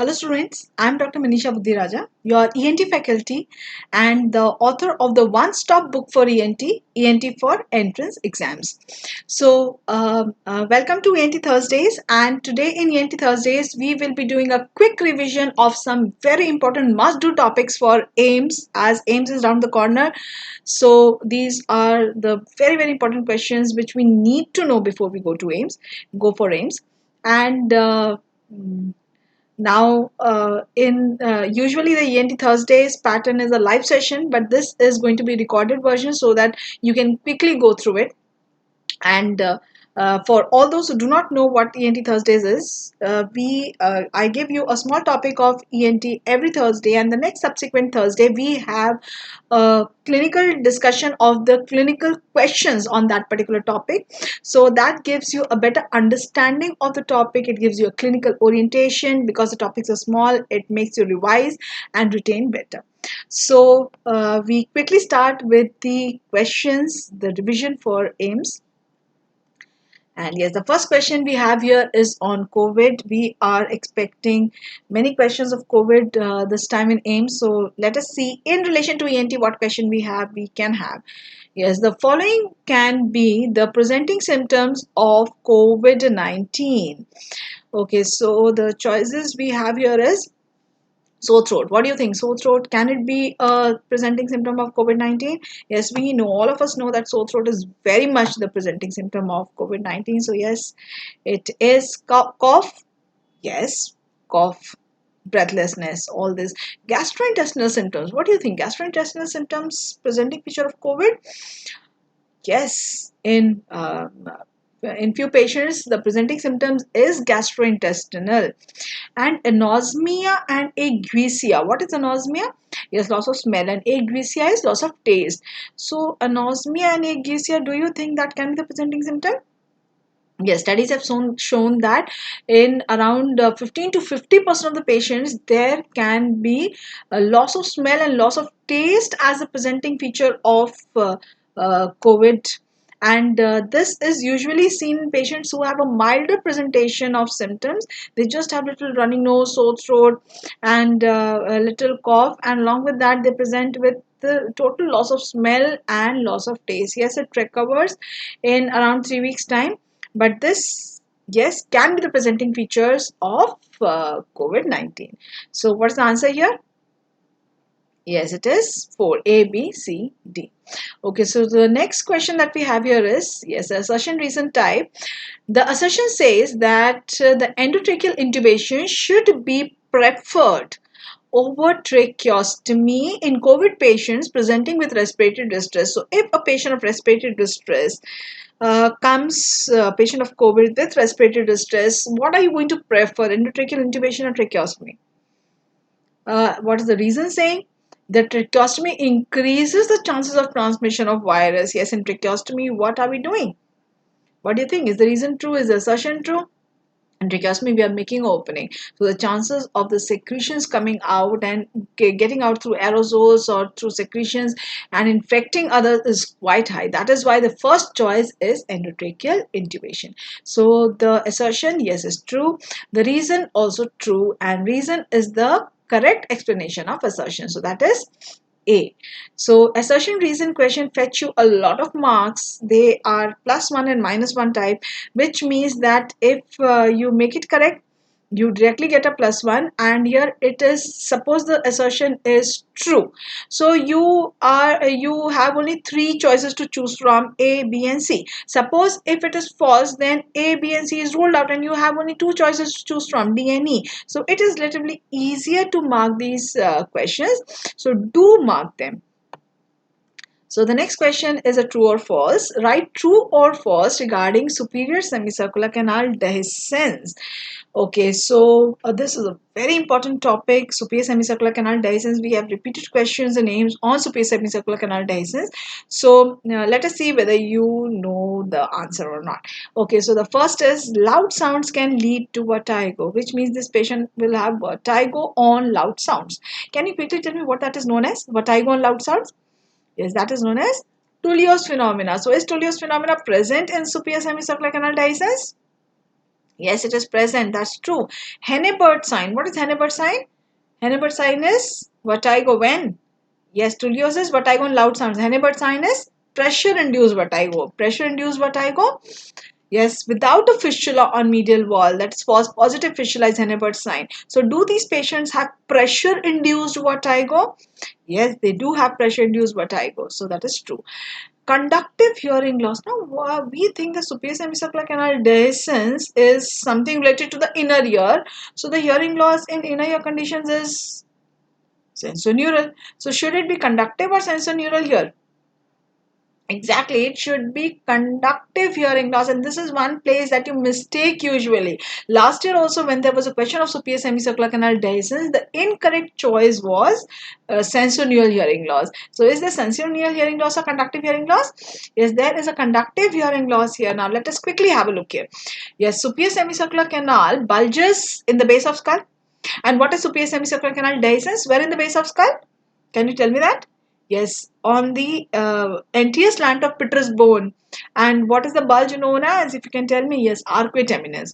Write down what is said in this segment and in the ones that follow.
Hello students, I am Dr. Manisha Buddhiraja, your ENT faculty and the author of the one-stop book for ENT for entrance exams. Welcome to ENT Thursdays, and today in ENT Thursdays we will be doing a quick revision of some very important must-do topics for AIMS, as AIMS is around the corner. So these are the very important questions which we need to know before we go for AIMS. And now, in usually the ENT Thursdays pattern is a live session, but this is going to be recorded version so that you can quickly go through it. And for all those who do not know what ENT Thursdays is, I give you a small topic of ENT every Thursday, and the next subsequent Thursday we have a clinical discussion of the clinical questions on that particular topic. So that gives you a better understanding of the topic. It gives you a clinical orientation because the topics are small. It makes you revise and retain better. So we quickly start with the questions, the revision for AIMS. And yes, the first question we have here is on COVID. We are expecting many questions of COVID this time in AIMS. So let us see in relation to ENT what question we can have. Yes, the following can be the presenting symptoms of COVID-19. Okay, so the choices we have here is sore throat. What do you think? Sore throat, can it be a presenting symptom of COVID-19? Yes, we know, all of us know that sore throat is very much the presenting symptom of COVID-19. So yes, it is. Cough, yes, cough, breathlessness, all this. Gastrointestinal symptoms, what do you think? Gastrointestinal symptoms presenting feature of COVID? Yes, in few patients, the presenting symptoms is gastrointestinal. And anosmia and ageusia. What is anosmia? Yes, loss of smell, and ageusia is loss of taste. So anosmia and ageusia, do you think that can be the presenting symptom? Yes, studies have shown that in around 15 to 50% of the patients, there can be a loss of smell and loss of taste as a presenting feature of COVID. And this is usually seen in patients who have a milder presentation of symptoms. They just have little running nose, sore throat, and a little cough. And along with that, they present with the total loss of smell and loss of taste. Yes, it recovers in around 3 weeks' time, but this, yes, can be the presenting features of COVID-19. So what's the answer here? Yes, it is 4. A, B, C, D. Okay, so the next question that we have here is, yes, assertion reason type. The assertion says that the endotracheal intubation should be preferred over tracheostomy in COVID patients presenting with respiratory distress. So if a patient of respiratory distress comes patient of COVID with respiratory distress, what are you going to prefer, endotracheal intubation or tracheostomy? What is the reason saying? The tracheostomy increases the chances of transmission of virus. Yes, in tracheostomy, what are we doing? What do you think? Is the reason true? Is the assertion true? In tracheostomy, we are making opening. So the chances of the secretions coming out and getting out through aerosols or through secretions and infecting others is quite high. That is why the first choice is endotracheal intubation. So the assertion, yes, is true. The reason also true, and reason is the correct explanation of assertion. So that is A. So assertion reason question fetch you a lot of marks. They are +1 and -1 type, which means that if you make it correct, you directly get a +1. And here it is, suppose the assertion is true, so you have only three choices to choose from, A, B, and C. Suppose if it is false, then A, B, and C is ruled out, and you have only two choices to choose from, D and E. So it is relatively easier to mark these questions, so do mark them. So the next question is a true or false. Write true or false regarding superior semicircular canal dehiscence. Okay, so this is a very important topic, superior semicircular canal dehiscence. We have repeated questions and names on superior semicircular canal dehiscence. So let us see whether you know the answer or not. Okay, so the first is loud sounds can lead to vertigo, which means this patient will have vertigo on loud sounds. Can you quickly tell me what that is known as? Vertigo on loud sounds? Yes, that is known as Tullius phenomena. So is Tullius phenomena present in superior semicircular canal dehiscence? Yes, it is present. That's true. Hennebert sign. What is Hennebert sign? Hennebert sign is vertigo when? Yes, Tulio's vertigo and loud sounds. Hennebert sign is pressure induced vertigo. Pressure induced vertigo. Yes, without a fistula on medial wall, that's false positive fistula is Hennebert sign. So, do these patients have pressure induced vertigo? Yes, they do have pressure induced vertigo. So, that is true. Conductive hearing loss. Now, we think the superior semicircular canal dehiscence is something related to the inner ear. So, the hearing loss in inner ear conditions is sensorineural. So, should it be conductive or sensorineural here? Exactly, it should be conductive hearing loss, and this is one place that you mistake usually. Last year, also, when there was a question of superior semicircular canal dehiscence, the incorrect choice was sensorineural hearing loss. So, is there sensorineural hearing loss or conductive hearing loss? Yes, there is a conductive hearing loss here. Now, let us quickly have a look here. Yes, superior semicircular canal bulges in the base of skull. And what is superior semicircular canal dehiscence? Where in the base of skull? Can you tell me that? Yes, on the anterior slant of Pitter's bone. And what is the bulge known as? If you can tell me, yes, arcuate eminence.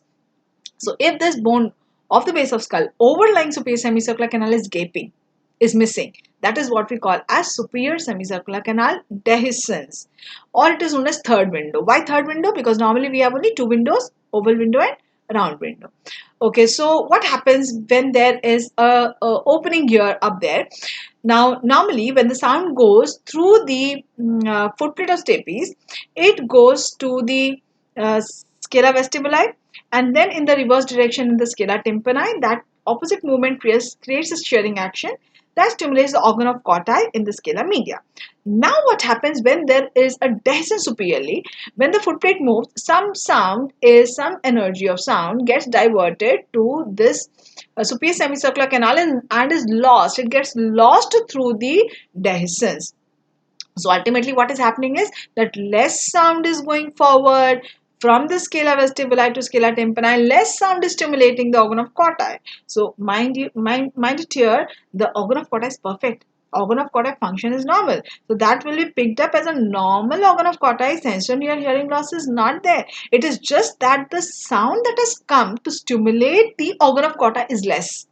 So if this bone of the base of skull overlying superior semicircular canal is gaping, is missing, that is what we call as superior semicircular canal dehiscence, or it is known as third window. Why third window? Because normally we have only two windows, oval window and round window. Okay, so what happens when there is a opening here up there? Now, normally when the sound goes through the footplate of stapes, it goes to the scala vestibuli, and then in the reverse direction in the scala tympani. That opposite movement creates a shearing action that stimulates the organ of Corti in the scala media. Now, what happens when there is a dehiscence superiorly? When the footplate moves, some energy of sound gets diverted to this superior semicircular canal and is lost. It gets lost through the dehiscence. So ultimately what is happening is that less sound is going forward from the scala vestibuli to scala tympani. Less sound is stimulating the organ of Corti. So mind it here, the organ of Corti is perfect. Organ of Corti function is normal. So that will be picked up as a normal organ of Corti. Sensorineural hearing loss is not there. It is just that the sound that has come to stimulate the organ of Corti is less.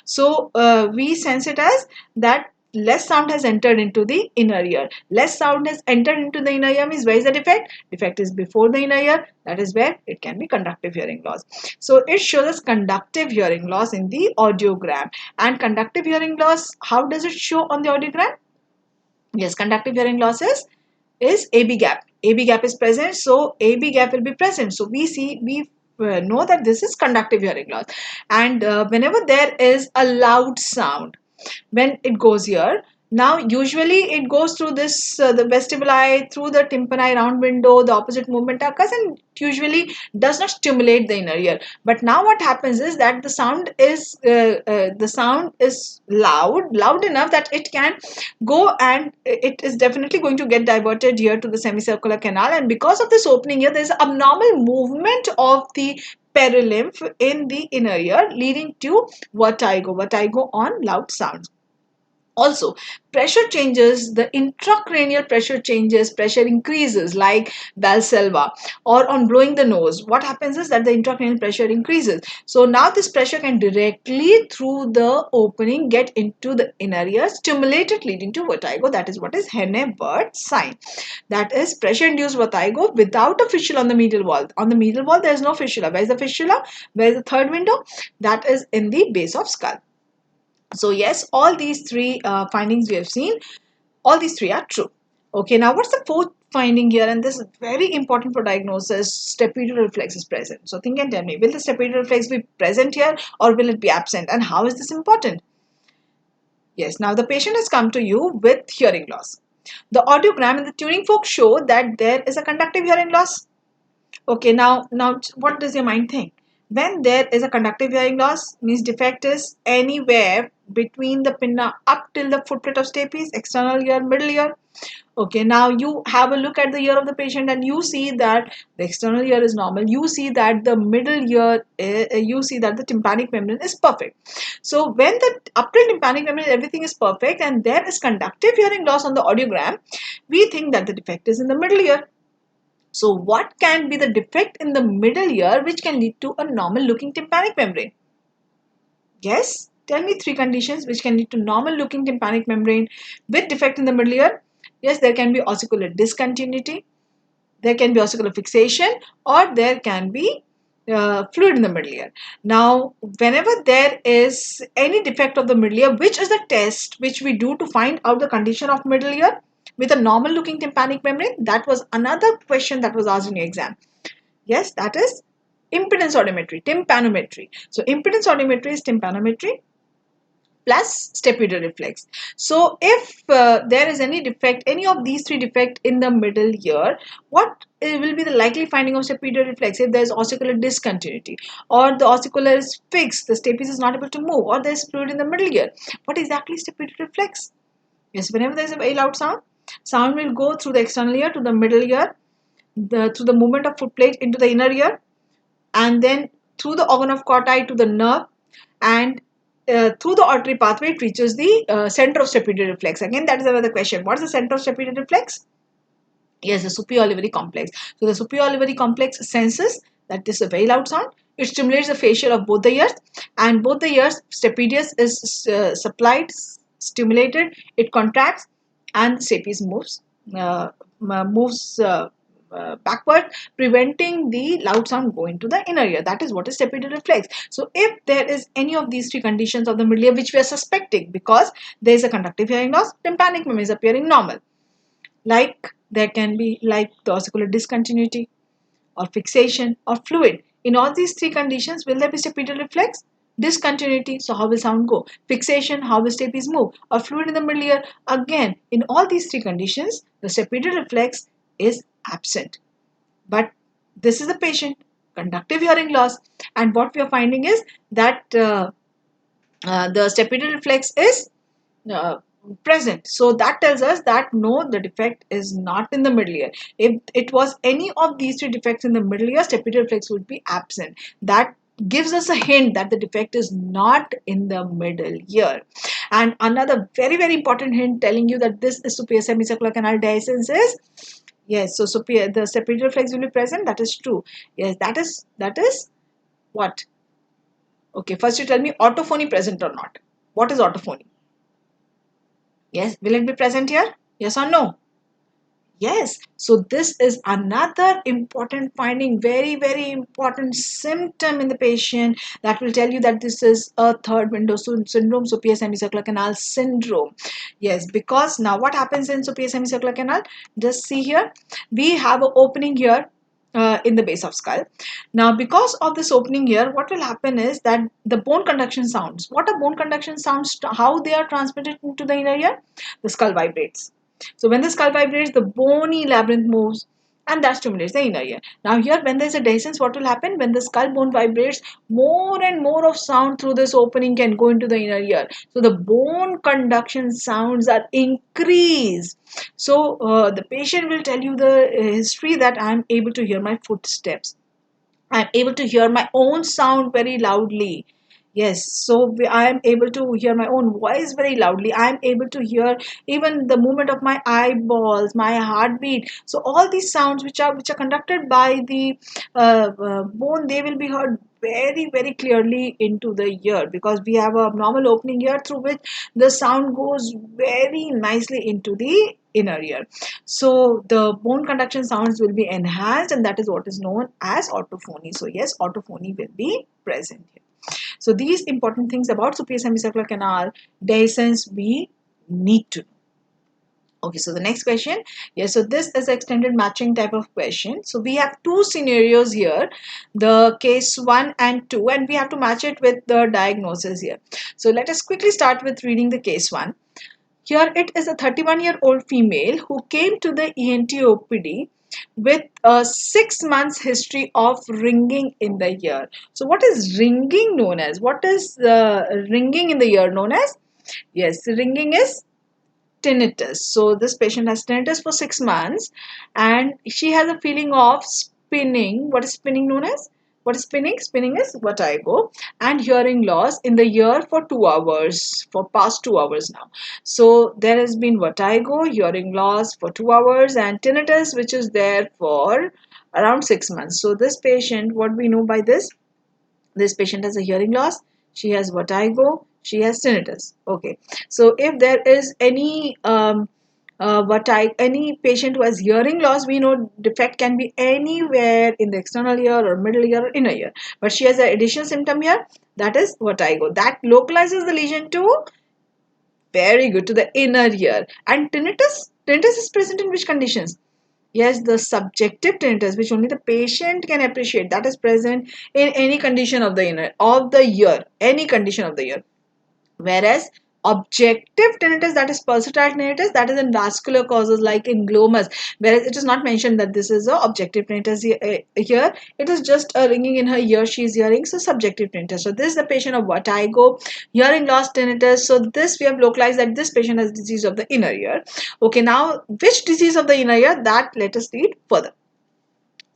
So we sense it as that less sound has entered into the inner ear. Less sound has entered into the inner ear means where is the defect? Defect is before the inner ear. That is where it can be conductive hearing loss. So it shows us conductive hearing loss in the audiogram. And conductive hearing loss, how does it show on the audiogram? Yes, conductive hearing loss is AB gap. AB gap is present, so AB gap will be present. So we know that this is conductive hearing loss. And whenever there is a loud sound, when it goes here, now usually it goes through this the vestibuli, through the tympani round window, the opposite movement occurs and usually does not stimulate the inner ear. But now what happens is that the sound is loud enough that it can go, and it is definitely going to get diverted here to the semicircular canal, and because of this opening here there is abnormal movement of the perilymph in the inner ear leading to vertigo on loud sounds. Also, pressure changes, the intracranial pressure changes, pressure increases like Valsalva, or on blowing the nose. What happens is that the intracranial pressure increases. So now this pressure can directly through the opening get into the inner ear, stimulate it leading to vertigo. That is what is Hennebert sign. That is pressure induced vertigo without a fistula on the medial wall. On the medial wall there is no fistula. Where is the fistula? Where is the third window? That is in the base of skull. So yes, all these three findings we have seen, all these three are true. Okay, now what's the fourth finding here? And this is very important for diagnosis. Stapedial reflex is present. So think and tell me, will the stapedial reflex be present here or will it be absent? And how is this important? Yes, now the patient has come to you with hearing loss. The audiogram and the tuning fork show that there is a conductive hearing loss. Okay, now what does your mind think? When there is a conductive hearing loss, means defect is anywhere between the pinna up till the footplate of stapes, external ear, middle ear. Okay, now you have a look at the ear of the patient and you see that the external ear is normal. You see that the middle ear, you see that the tympanic membrane is perfect. So when the up till tympanic membrane everything is perfect and there is conductive hearing loss on the audiogram, we think that the defect is in the middle ear. So what can be the defect in the middle ear which can lead to a normal looking tympanic membrane? Yes, tell me three conditions which can lead to normal looking tympanic membrane with defect in the middle ear. Yes, there can be ossicular discontinuity, there can be ossicular fixation, or there can be fluid in the middle ear. Now, whenever there is any defect of the middle ear, which is the test which we do to find out the condition of middle ear with a normal looking tympanic membrane? That was another question that was asked in your exam. Yes, that is impedance audiometry, tympanometry. So impedance audiometry is tympanometry plus stapedial reflex. So if there is any defect, any of these three defect in the middle ear, what will be the likely finding of stapedial reflex? If there is ossicular discontinuity, or the ossicular is fixed, the stapes is not able to move, or there is fluid in the middle ear, what exactly is stapedial reflex? Yes, whenever there is a very loud sound, sound will go through the external ear to the middle ear, through the movement of foot plate into the inner ear, and then through the organ of Corti to the nerve, and through the auditory pathway it reaches the center of stapedial reflex. Again, that is another question. What is the center of stapedial reflex? Yes, the superior olivary complex. So the superior olivary complex senses that this is a very loud sound. It stimulates the facial of both the ears, and both the ears stapedius is supplied, stimulated, it contracts, and stapes moves backward, preventing the loud sound going to the inner ear. That is what is stapedial reflex. So if there is any of these three conditions of the middle ear which we are suspecting, because there is a conductive hearing loss, tympanic membrane is appearing normal, like there can be like the ossicular discontinuity or fixation or fluid. In all these three conditions, will there be stapedial reflex? Discontinuity, so how will sound go? Fixation, how will stapes move? Or fluid in the middle ear? Again, in all these three conditions, the stapedial reflex is absent. But this is a patient, conductive hearing loss, and what we are finding is that the stapedial reflex is uh, present. So that tells us that no, the defect is not in the middle ear. If it was any of these three defects in the middle ear, stapedial reflex would be absent. That gives us a hint that the defect is not in the middle ear. And another very very important hint telling you that this is superior semicircular canal dehiscence is, yes, so superior, the stapedial reflex will be present. That is true. Yes, that is what? Okay, first you tell me autophony present or not. What is autophony? Yes, will it be present here? Yes or no? Yes. So this is another important finding, very, very important symptom in the patient that will tell you that this is a third window syndrome, superior semicircular canal syndrome. Yes, because now what happens in superior semicircular canal? Just see here, we have an opening here in the base of skull. Now, because of this opening here, what will happen is that the bone conduction sounds. What are bone conduction sounds? How they are transmitted into the inner ear? The skull vibrates. So when the skull vibrates, the bony labyrinth moves, and that stimulates the inner ear. Now here, when there is a dehiscence, what will happen? When the skull bone vibrates, more and more of sound through this opening can go into the inner ear. So the bone conduction sounds are increased. So the patient will tell you the history that I am able to hear my footsteps. I'm able to hear my own sound very loudly. Yes, so I am able to hear my own voice very loudly. I am able to hear even the movement of my eyeballs, my heartbeat. So all these sounds which are conducted by the bone, they will be heard very very clearly into the ear, because we have a normal opening ear through which the sound goes very nicely into the inner ear. So the bone conduction sounds will be enhanced, and that is what is known as autophony. So yes, autophony will be present here. So these important things about superior semicircular canal dehiscence we need to know. Okay, so the next question. Yes, so this is extended matching type of question. So we have two scenarios here, the case 1 and 2, and we have to match it with the diagnosis here. So let us quickly start with reading the case 1. Here it is a 31-year-old female who came to the ENT OPD with a 6 months history of ringing in the ear. So what is ringing known as? What is ringing in the ear known as? Yes, ringing is tinnitus. So this patient has tinnitus for 6 months, and she has a feeling of spinning. What is spinning known as? What is spinning? Spinning is vertigo, and hearing loss in the ear for 2 hours, for past 2 hours now. So there has been vertigo, hearing loss for 2 hours, and tinnitus, which is there for around 6 months. So this patient, what we know by this patient has a hearing loss, she has vertigo, she has tinnitus. Okay, so if there is any patient who has hearing loss, we know defect can be anywhere in the external ear or middle ear or inner ear, but she has an additional symptom here, that is vertigo, that localizes the lesion to, very good, to the inner ear. And tinnitus is present in which conditions? Yes, the subjective tinnitus, which only the patient can appreciate, that is present in any condition of the inner of the ear, any condition of the ear. Whereas objective tinnitus, that is pulsatile tinnitus, that is in vascular causes like in glomus, whereas it is not mentioned that this is a objective tinnitus here. It is just a ringing in her ear she is hearing, so subjective tinnitus. So this is the patient of vertigo, hearing loss, tinnitus. So this we have localized that this patient has disease of the inner ear. Okay, now which disease of the inner ear, that let us read further.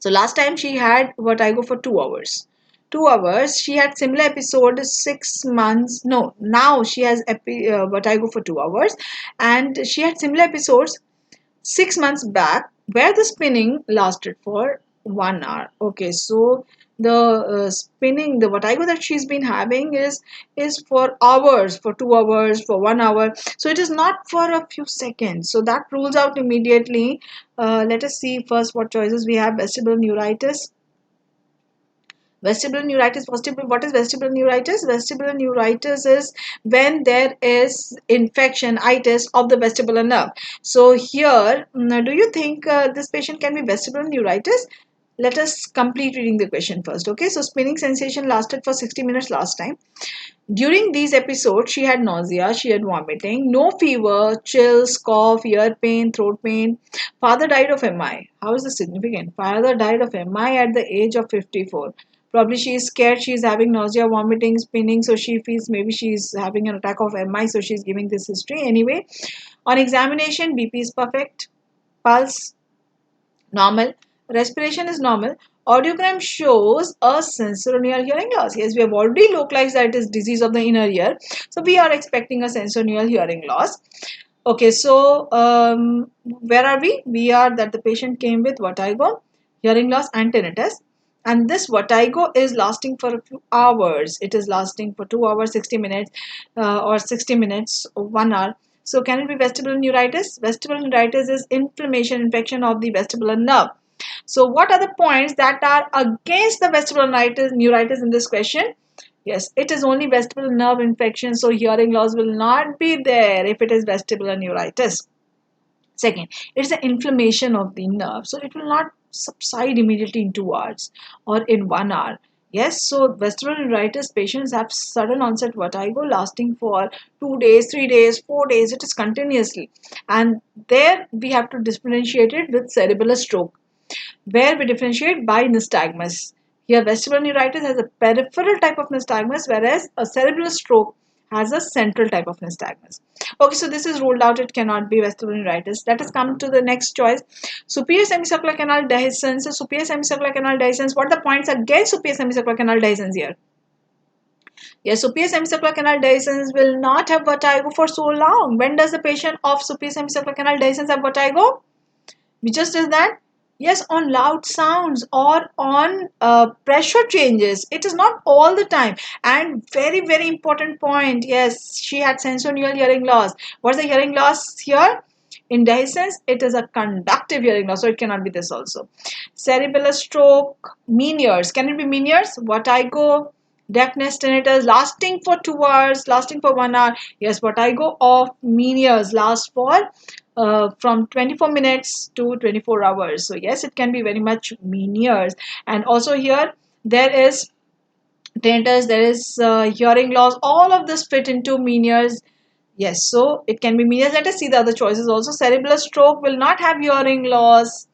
So last time she had vertigo for 2 hours. 2 hours. She had similar episode 6 months. No, now she has vertigo for 2 hours, and she had similar episodes 6 months back where the spinning lasted for 1 hour. Okay, so the spinning, the vertigo that she's been having is for hours, for 2 hours, for 1 hour. So it is not for a few seconds. So that rules out immediately. Let us see first what choices we have. Vestibular neuritis. Vestibular neuritis, what is vestibular neuritis? Vestibular neuritis is when there is infection, itis of the vestibular nerve. So here, do you think this patient can be vestibular neuritis? Let us complete reading the question first. Okay, so spinning sensation lasted for 60 minutes last time. During these episodes, she had nausea, she had vomiting, no fever, chills, cough, ear pain, throat pain. Father died of MI. How is this significant? Father died of MI at the age of 54. Probably she is scared, she is having nausea, vomiting, spinning, so she feels maybe she is having an attack of MI, so she is giving this history. Anyway, on examination, BP is perfect, pulse normal, respiration is normal. Audiogram shows a sensorineural hearing loss. Yes, we have already localized that it is disease of the inner ear. So we are expecting a sensorineural hearing loss. Okay, so where are we? We are that the patient came with vertigo, hearing loss and tinnitus. And this vertigo is lasting for a few hours. It is lasting for 2 hours, 60 minutes or 60 minutes, 1 hour. So can it be vestibular neuritis? Vestibular neuritis is inflammation, infection of the vestibular nerve. So what are the points that are against the vestibular neuritis in this question? Yes, it is only vestibular nerve infection, so hearing loss will not be there if it is vestibular neuritis. Second, it is the inflammation of the nerve, so it will not subside immediately in 2 hours or in 1 hour. Yes, so vestibular neuritis patients have sudden onset vertigo lasting for 2 days, 3 days, 4 days. It is continuously, and there we have to differentiate it with cerebral stroke, where we differentiate by nystagmus. Here, vestibular neuritis has a peripheral type of nystagmus, whereas a cerebral stroke has a central type of nystagmus. Okay, so this is ruled out. It cannot be vestibular neuritis. Let us come to the next choice. Superior semicircular canal dehiscence. So superior semicircular canal dehiscence. What are the points against superior semicircular canal dehiscence here? Yes, superior semicircular canal dehiscence will not have vertigo for so long. When does the patient of superior semicircular canal dehiscence have vertigo? We just did that. Yes, on loud sounds or on pressure changes. It is not all the time. And very, very important point. Yes, she had sensorineural hearing loss. What's the hearing loss here? In dehiscence, it is a conductive hearing loss, so it cannot be this also. Cerebral stroke, Meniere's. Can it be Meniere's? Vertigo, deafness, tinnitus, lasting for 2 hours, lasting for 1 hour. Yes, vertigo of Meniere's lasts for from 24 minutes to 24 hours. So yes, it can be very much Meniere's. And also here, there is tinnitus, there is hearing loss. All of this fit into Meniere's. Yes, so it can be Meniere's. Let us see the other choices also. Cerebral stroke will not have hearing loss,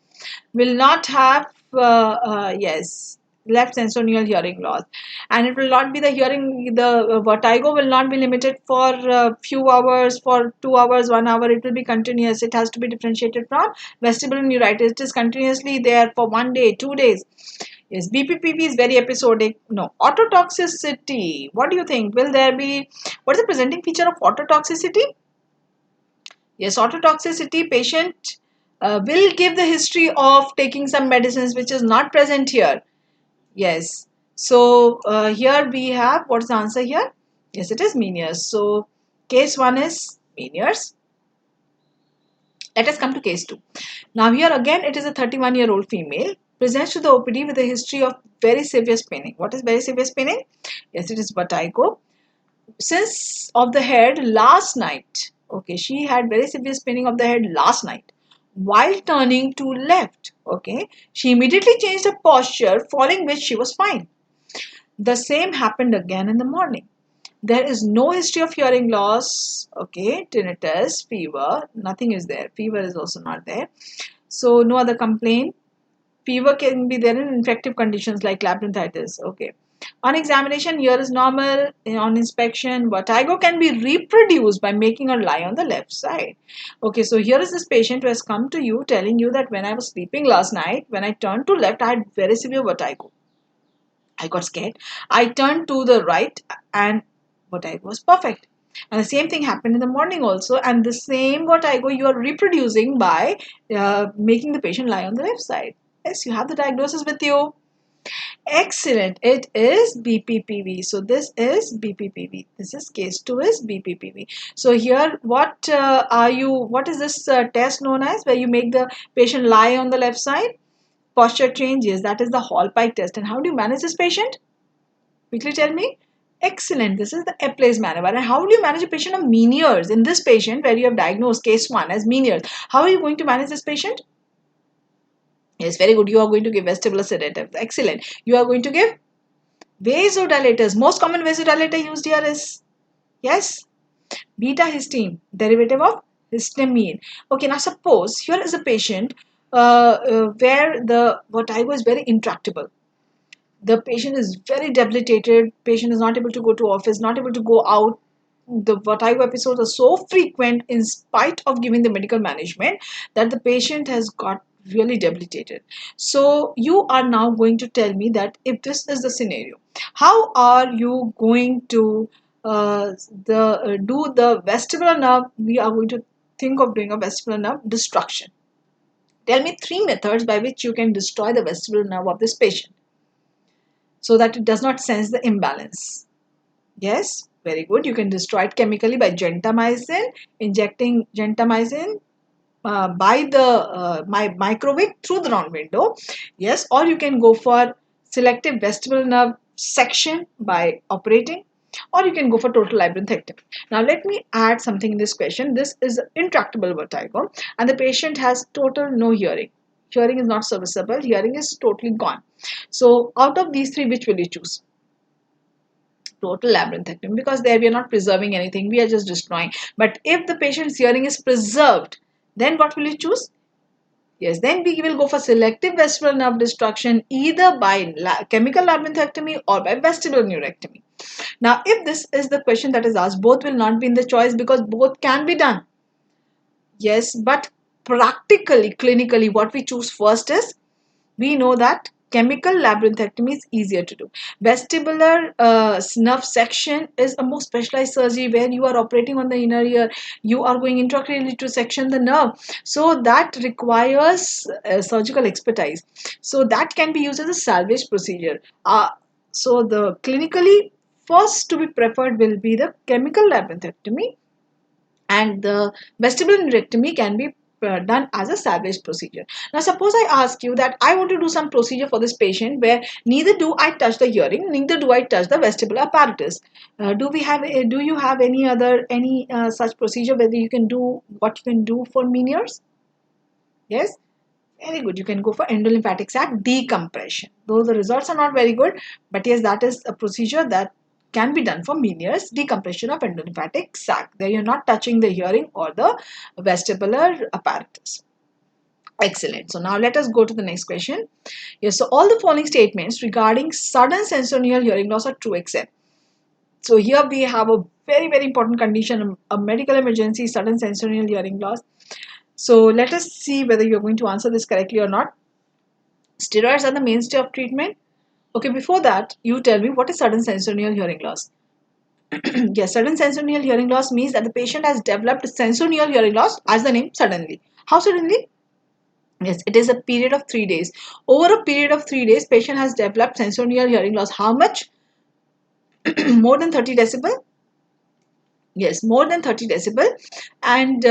will not have yes, left sensorineural hearing loss, and it will not be the hearing, the vertigo will not be limited for few hours, for 2 hours, 1 hour. It will be continuous. It has to be differentiated from vestibular neuritis. It is continuously there for 1 day, 2 days. Yes, BPPV is very episodic. No, ototoxicity. What do you think? Will there be, what is the presenting feature of ototoxicity? Yes, ototoxicity patient will give the history of taking some medicines which is not present here. Yes. So here we have, what is the answer here? Yes, it is Meniere's. So case 1 is Meniere's. Let us come to case 2. Now here again it is a 31-year-old female presents to the OPD with a history of very severe spinning. What is very severe spinning? Yes, it is vertigo. Since of the head last night. Okay, she had very severe spinning of the head last night. While turning to left, okay, she immediately changed her posture, following which she was fine. The same happened again in the morning. There is no history of hearing loss, okay, tinnitus, fever, nothing is there. Fever is also not there. So, no other complaint. Fever can be there in infective conditions like labyrinthitis, okay. On examination, ear is normal. On inspection, vertigo can be reproduced by making her lie on the left side. Okay, so here is this patient who has come to you telling you that when I was sleeping last night, when I turned to left, I had very severe vertigo. I got scared. I turned to the right and vertigo was perfect. And the same thing happened in the morning also. And the same vertigo you are reproducing by making the patient lie on the left side. Yes, you have the diagnosis with you. Excellent. It is BPPV. So this is BPPV. This is case 2 is BPPV. So here what is this test known as, where you make the patient lie on the left side? Posture changes. That is the Hall Pike test. And how do you manage this patient? Quickly tell me. Excellent. This is the Epley's maneuver. And how will you manage a patient of Meniere's? In this patient, where you have diagnosed case 1 as Meniere's, how are you going to manage this patient? Yes, very good. You are going to give vestibular sedatives. Excellent. You are going to give vasodilators. Most common vasodilator used here is, yes, beta histine, derivative of histamine. Okay, now suppose here is a patient where the vertigo is very intractable. The patient is very debilitated. Patient is not able to go to office, not able to go out. The vertigo episodes are so frequent in spite of giving the medical management that the patient has got really debilitated. So you are now going to tell me that if this is the scenario, how are you going to do the vestibular nerve? We are going to think of doing a vestibular nerve destruction. Tell me 3 methods by which you can destroy the vestibular nerve of this patient so that it does not sense the imbalance. Yes, very good. You can destroy it chemically by gentamicin, injecting gentamicin by the microwave through the round window. Yes, or you can go for selective vestibular nerve section by operating, or you can go for total labyrinthectomy. Now, let me add something in this question. This is intractable vertigo, and the patient has total no hearing. Hearing is not serviceable, hearing is totally gone. So, out of these 3, which will you choose? Total labyrinthectomy, because there we are not preserving anything, we are just destroying. But if the patient's hearing is preserved, then what will you choose? Yes, then we will go for selective vestibular nerve destruction, either by chemical labyrinthectomy or by vestibular neurectomy. Now, if this is the question that is asked, both will not be in the choice because both can be done. Yes, but practically, clinically, what we choose first is, we know that chemical labyrinthectomy is easier to do. Vestibular nerve section is a more specialized surgery where you are operating on the inner ear. You are going intracranially to section the nerve. So that requires surgical expertise. So that can be used as a salvage procedure. So the clinically first to be preferred will be the chemical labyrinthectomy, and the vestibular neurectomy can be done as a salvage procedure. Now, suppose I ask you that I want to do some procedure for this patient where neither do I touch the hearing, neither do I touch the vestibular apparatus. Do you have any such procedure whether you can do what you can do for Meniere's? Yes. Very good. You can go for endolymphatic sac decompression. Though the results are not very good, but yes, that is a procedure that can be done for Meniere's, decompression of endolymphatic sac. There you're not touching the hearing or the vestibular apparatus. Excellent. So now let us go to the next question. Yes, so all the following statements regarding sudden sensorial hearing loss are true except. So here we have a very, very important condition, a medical emergency, sudden sensorial hearing loss. So let us see whether you're going to answer this correctly or not. Steroids are the mainstay of treatment. Okay, before that, you tell me, what is sudden sensorial hearing loss? Yes, sudden sensorial hearing loss means that the patient has developed sensorial hearing loss, as the name, suddenly. How suddenly? Yes, it is a period of 3 days. Over a period of 3 days, patient has developed sensorial hearing loss. How much? More than 30 decibel. Yes, more than 30 decibel, and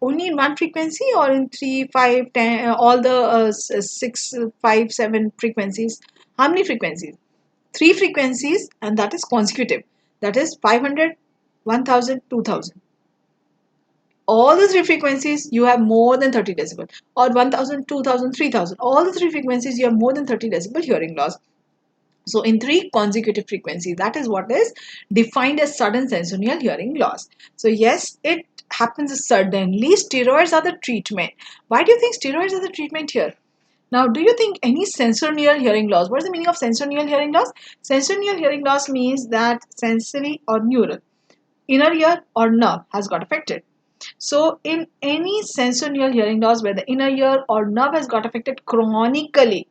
only in one frequency, or in 3, 5, 10, all the 6, 5, 7 frequencies. How many frequencies? Three frequencies, and that is consecutive. That is 500, 1000, 2000. All the three frequencies you have more than 30 decibel, or 1000, 2000, 3000. All the three frequencies you have more than 30 decibel hearing loss. So in three consecutive frequencies, that is what is defined as sudden sensorial hearing loss. So yes, it happens suddenly. Steroids are the treatment. Why do you think steroids are the treatment here? Now, do you think any sensorial hearing loss? What is the meaning of sensorial hearing loss? Sensorial hearing loss means that sensory or neural, inner ear or nerve has got affected. So in any sensorial hearing loss where the inner ear or nerve has got affected chronically,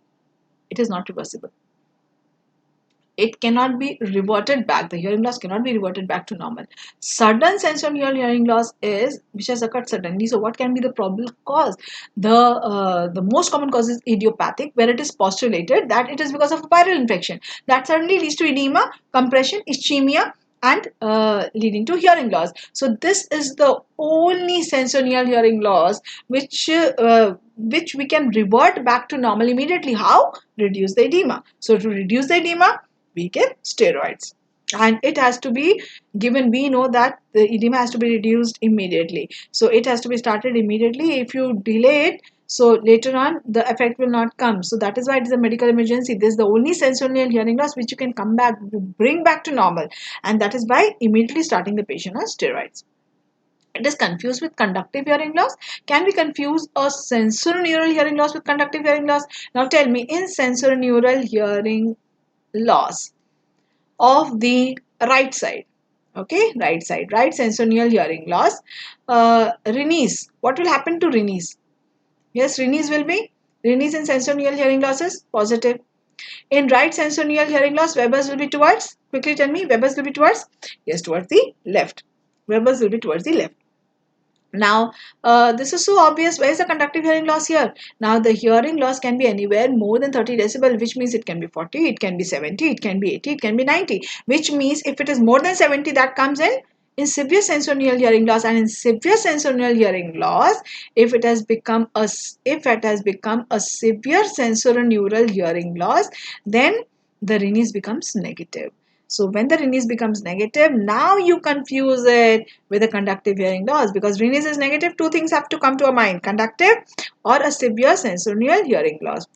it is not reversible. It cannot be reverted back. The hearing loss cannot be reverted back to normal. Sudden sensorial hearing loss is which has occurred suddenly. So what can be the probable cause? The most common cause is idiopathic, where it is postulated that it is because of a viral infection that suddenly leads to edema, compression, ischemia, and leading to hearing loss. So this is the only sensorial hearing loss which we can revert back to normal immediately. How? Reduce the edema. So to reduce the edema, we give steroids, and it has to be given. We know that the edema has to be reduced immediately, so it has to be started immediately. If you delay it, so later on the effect will not come. So that is why it is a medical emergency. This is the only sensorial hearing loss which you can come back, bring back to normal, and that is by immediately starting the patient on steroids. It is confused with conductive hearing loss. Can we confuse a sensorineural hearing loss with conductive hearing loss? Now tell me, in sensorineural hearing loss of the right side, okay, right side, right sensorial hearing loss, Renes, what will happen to Renes? Yes, Renes in sensorial hearing loss is positive. In right sensorial hearing loss, Weber's will be towards, quickly tell me, Weber's will be towards, yes, towards the left. Weber's will be towards the left. Now, this is so obvious. Where is the conductive hearing loss here? Now, the hearing loss can be anywhere more than 30 decibel, which means it can be 40, it can be 70, it can be 80, it can be 90, which means if it is more than 70, that comes in severe sensorial hearing loss. And in severe sensorial hearing loss, if it has become a severe sensorineural hearing loss, then the Renes becomes negative. So when the Renes becomes negative, now you confuse it with a conductive hearing loss, because Renes is negative. Two things have to come to our mind: conductive or a severe sensorial hearing loss.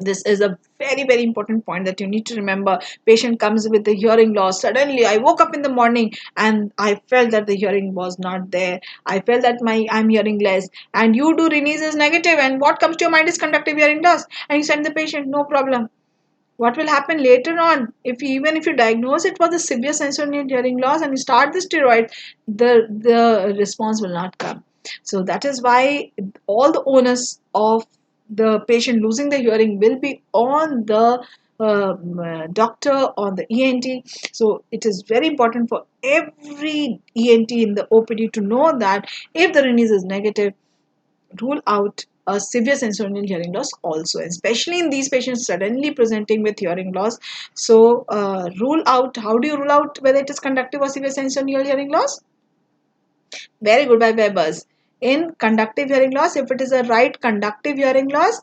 This is a very important point that you need to remember. Patient comes with the hearing loss. Suddenly I woke up in the morning and I felt that the hearing was not there. I felt that I'm hearing less, and you do Renes is negative, and what comes to your mind is conductive hearing loss, and you send the patient. No problem. What will happen later on, if even if you diagnose it for the severe sensory hearing loss and you start the steroid, the response will not come. So that is why all the onus of the patient losing the hearing will be on the doctor, on the ENT. So it is very important for every ENT in the OPD to know that if the Renes is negative, rule out a severe sensorial hearing loss also, especially in these patients suddenly presenting with hearing loss. So rule out. How do you rule out whether it is conductive or severe sensorial hearing loss? Very good, by Weber's. In conductive hearing loss, if it is a right conductive hearing loss,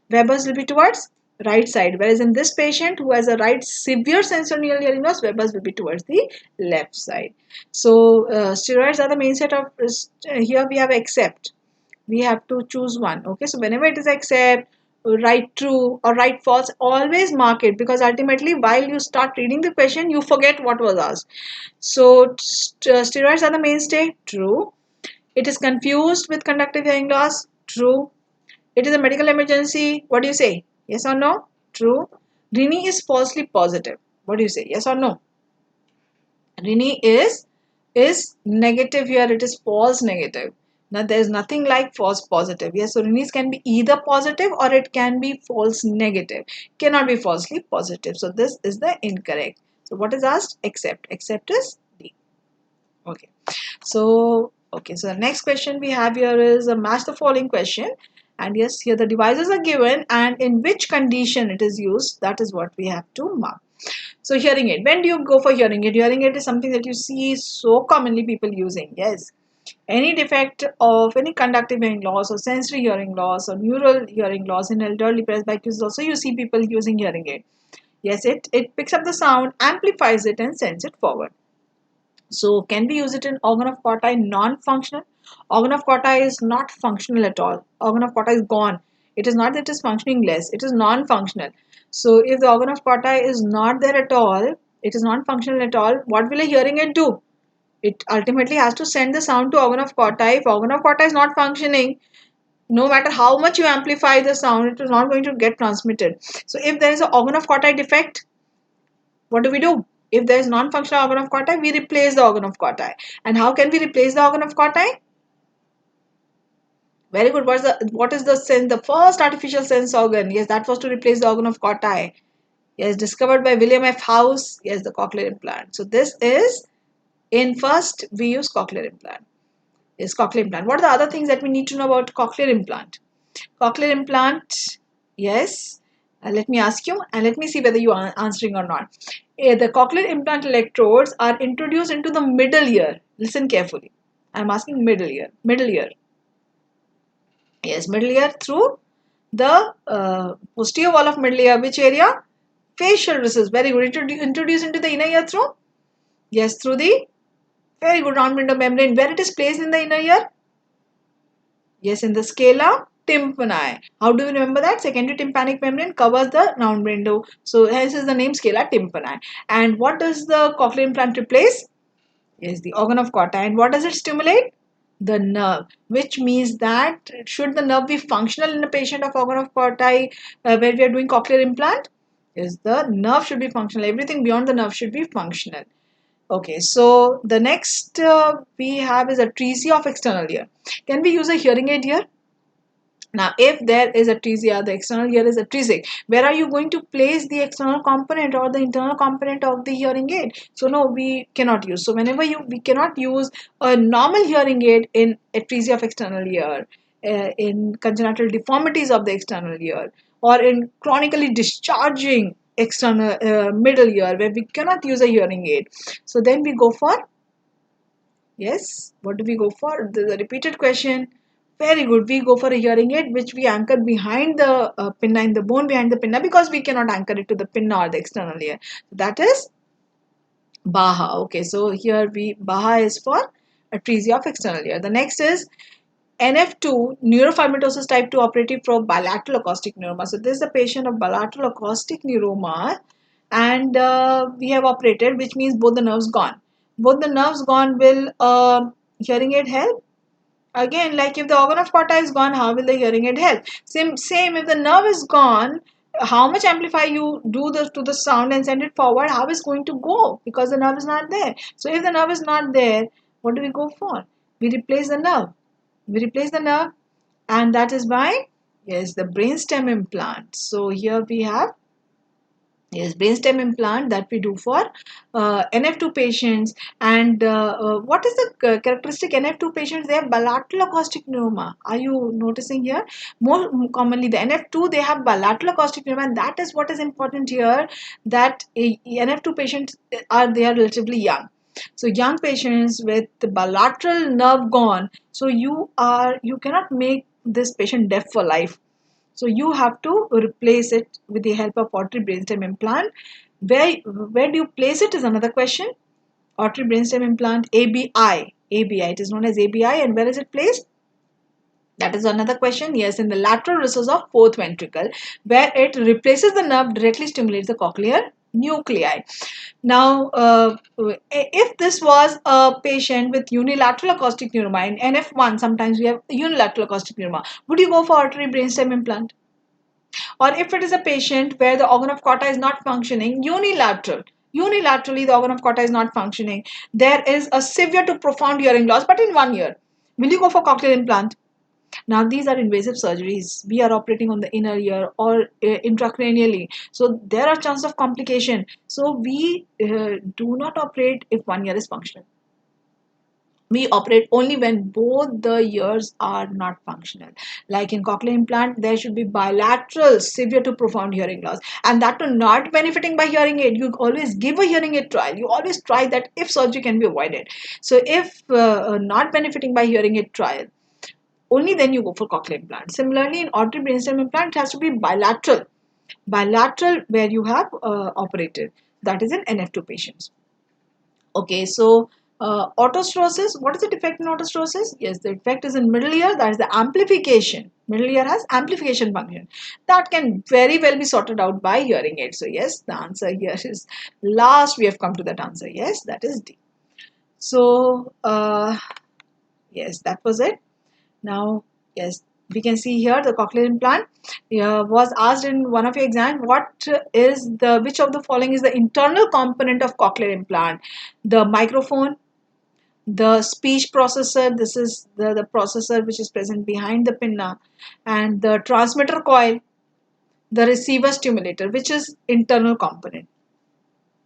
Weber's will be towards right side, whereas in this patient who has a right severe sensorial hearing loss, Weber's will be towards the left side. So steroids are the main set of here we have accept. We have to choose one. Okay, so whenever it is accept, write true or write false, always mark it, because ultimately while you start reading the question you forget what was asked. So steroids are the mainstay. True. It is confused with conductive hearing loss. True. It is a medical emergency. What do you say? Yes or no? True. Rini is falsely positive. What do you say? Yes or no? Rini is negative here. It is false negative. Now there is nothing like false positive. Yes, so Rinis can be either positive or it can be false negative. Cannot be falsely positive. So this is the incorrect. So what is asked? Accept. Accept is D. Okay. So the next question we have here is a match the following question, And yes, here the devices are given and in which condition it is used, that is what we have to mark. So hearing aid, when do you go for hearing aid? Hearing aid is something that you see so commonly people using. Yes, any defect of any conductive hearing loss or sensory hearing loss or neural hearing loss in elderly presbycusis, also you see people using hearing aid. Yes, it picks up the sound, amplifies it, and sends it forward. So can we use it in organ of Corti non-functional? Organ of Corti is not functional at all. Organ of Corti is gone. It is not that it is functioning less. It is non-functional. So if the organ of Corti is not there at all, it is non-functional at all. What will a hearing aid do? It ultimately has to send the sound to organ of Corti. If organ of Corti is not functioning, no matter how much you amplify the sound, it is not going to get transmitted. So if there is an organ of Corti defect, what do we do? If there is non-functional organ of Corti, we replace the organ of Corti. And how can we replace the organ of Corti? Very good. What is the sense? The first artificial sense organ. Yes, that was to replace the organ of Corti. Yes, discovered by William F. House. Yes, the cochlear implant. So this is in first we use cochlear implant. Yes, cochlear implant. What are the other things that we need to know about cochlear implant? Cochlear implant. Yes. Let me ask you and let me see whether you are answering or not. The cochlear implant electrodes are introduced into the middle ear. Listen carefully. I'm asking middle ear. Middle ear. Yes, middle ear through the posterior wall of middle ear. Which area? Facial recess. Very good. Introduced into the inner ear through? Yes, through the very good round window membrane. Where it is placed in the inner ear? Yes, in the scala tympani. How do you remember that? Secondary tympanic membrane covers the round window. So hence is the name scala tympani. And what does the cochlear implant replace? Yes, the organ of Corti. And what does it stimulate? The nerve, which means that should the nerve be functional in a patient of organ of Corti where we are doing cochlear implant? Yes, the nerve should be functional. Everything beyond the nerve should be functional. Okay, so the next we have is atresia of external ear. Can we use a hearing aid here? Now, if there is atresia, the external ear is atresic. Where are you going to place the external component or the internal component of the hearing aid? So no, we cannot use. So whenever we cannot use a normal hearing aid in atresia of external ear, in congenital deformities of the external ear, or in chronically discharging external middle ear, where we cannot use a hearing aid. So then we go for yes. What do we go for? The repeated question. Very good. We go for a hearing aid which we anchor behind the pinna, in the bone behind the pinna, because we cannot anchor it to the pinna or the external ear. That is Baha. Okay, so here Baha is for atresia of external ear. The next is NF2, neurofibromatosis type 2 operative for bilateral acoustic neuroma. So this is a patient of bilateral acoustic neuroma and we have operated, which means both the nerves gone. Both the nerves gone, will hearing aid help? Again, like if the organ of Corti is gone, how will the hearing aid help? Same if the nerve is gone, how much amplify you do to the sound and send it forward, how is going to go? Because the nerve is not there. So if the nerve is not there, what do we go for? We replace the nerve. We replace the nerve, and that is by yes, the brainstem implant. So here we have yes, brainstem implant that we do for NF2 patients. And what is the characteristic NF2 patients? They have bilateral acoustic neuroma. Are you noticing here? More commonly, the NF2 they have bilateral acoustic neuroma, and that is what is important here. That NF2 patients are relatively young. So young patients with the bilateral nerve gone. So you cannot make this patient deaf for life. So you have to replace it with the help of auditory brainstem implant. Where do you place it is another question. Auditory brainstem implant, ABI. ABI. It is known as ABI, and where is it placed? That is another question. Yes, in the lateral recess of fourth ventricle, where it replaces the nerve, directly stimulates the cochlear nuclei. Now, if this was a patient with unilateral acoustic neuroma, in NF1, sometimes we have unilateral acoustic neuroma, would you go for auditory brainstem implant? Or if it is a patient where the organ of Corti is not functioning, unilaterally the organ of Corti is not functioning, there is a severe to profound hearing loss, but in 1 year, will you go for cochlear implant? Now these are invasive surgeries. We are operating on the inner ear or intracranially, so there are chances of complication. So we do not operate if 1 year is functional. We operate only when both the ears are not functional. Like in cochlear implant, there should be bilateral severe to profound hearing loss, and that to not benefiting by hearing aid. You always give a hearing aid trial. You always try that if surgery can be avoided. So if not benefiting by hearing aid trial, only then you go for cochlear implant. Similarly, in auditory brainstem implant, it has to be bilateral. Bilateral where you have operated. That is in NF2 patients. Okay, so autostenosis, what is the defect in autostenosis? Yes, the defect is in middle ear, that is the amplification. Middle ear has amplification function. That can very well be sorted out by hearing aid. So yes, the answer here is last. We have come to that answer. Yes, that is D. So yes, that was it. Now, yes, we can see here the cochlear implant was asked in one of your exams. Which of the following is the internal component of cochlear implant? The microphone, the speech processor, this is the processor which is present behind the pinna, and the transmitter coil, the receiver stimulator, which is internal component.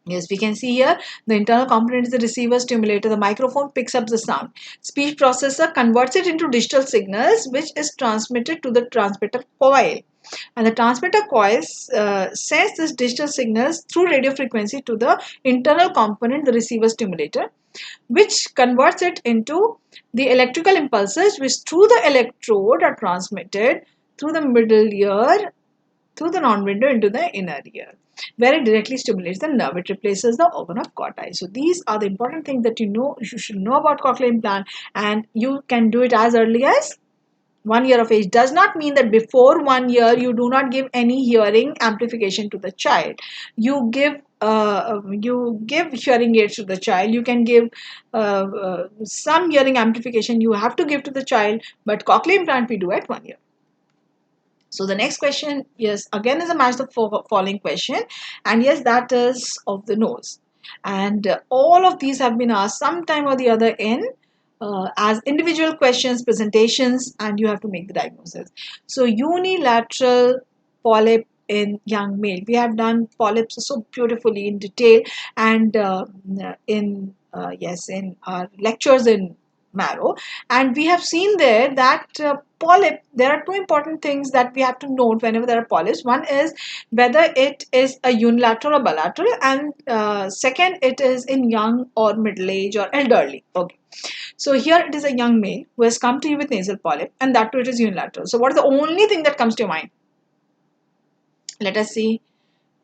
Yes, we can see here the internal component is the receiver stimulator. The microphone picks up the sound. Speech processor converts it into digital signals, which is transmitted to the transmitter coil. And the transmitter coils sends this digital signals through radio frequency to the internal component, the receiver stimulator, which converts it into the electrical impulses, which through the electrode are transmitted through the middle ear, through the non-window into the inner ear, where it directly stimulates the nerve. It replaces the organ of Corti. So these are the important things that you should know about cochlear implant, and you can do it as early as 1 year of age. Does not mean that before 1 year you do not give any hearing amplification to the child. You give hearing aids to the child. You can give some hearing amplification you have to give to the child, but cochlear implant we do at 1 year. So the next question, yes, again is a match the following question, and yes, that is of the nose. And all of these have been asked sometime or the other in as individual questions, presentations, and you have to make the diagnosis. So unilateral polyp in young male. We have done polyps so beautifully in detail, and in our lectures in marrow, and we have seen there that polyp, there are two important things that we have to note whenever there are polyps. One is whether it is a unilateral or bilateral, and second, it is in young or middle age or elderly. Okay, so here it is a young male who has come to you with nasal polyp, and that too it is unilateral. So what is the only thing that comes to your mind? Let us see.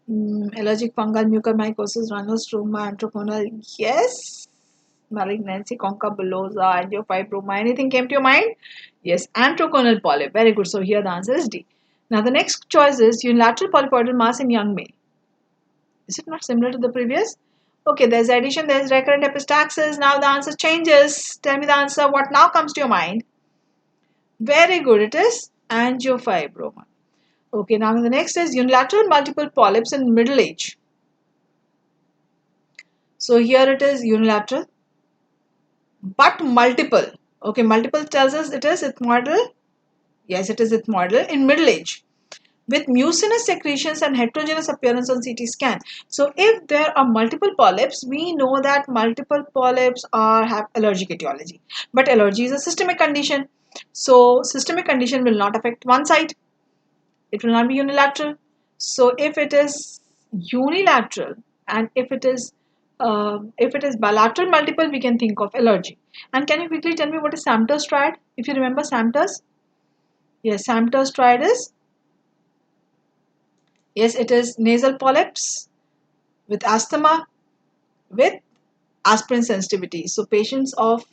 Allergic fungal mucormycosis, rhinostroma, anthraconal. Yes. Malignancy, concha bullosa, angiofibroma. Anything came to your mind? Yes. Anthraconal polyp. Very good. So here the answer is D. Now the next choice is unilateral polypoidal mass in young male. Is it not similar to the previous? Okay, there's addition, there's recurrent epistaxis. Now the answer changes. Tell me the answer. What now comes to your mind? Very good. It is angiofibroma. Okay, now the next is unilateral multiple polyps in middle age. So here it is unilateral, but multiple. Okay, multiple tells us it is ethmoidal. Yes, it is ethmoidal in middle age with mucinous secretions and heterogeneous appearance on CT scan. So if there are multiple polyps, we know that multiple polyps have allergic etiology. But allergy is a systemic condition. So systemic condition will not affect one side. It will not be unilateral. So if it is unilateral and if it is bilateral multiple, we can think of allergy. And can you quickly tell me what is Samter's triad? If you remember Samter's, yes, Samter's triad is, yes, it is nasal polyps with asthma with aspirin sensitivity. So patients of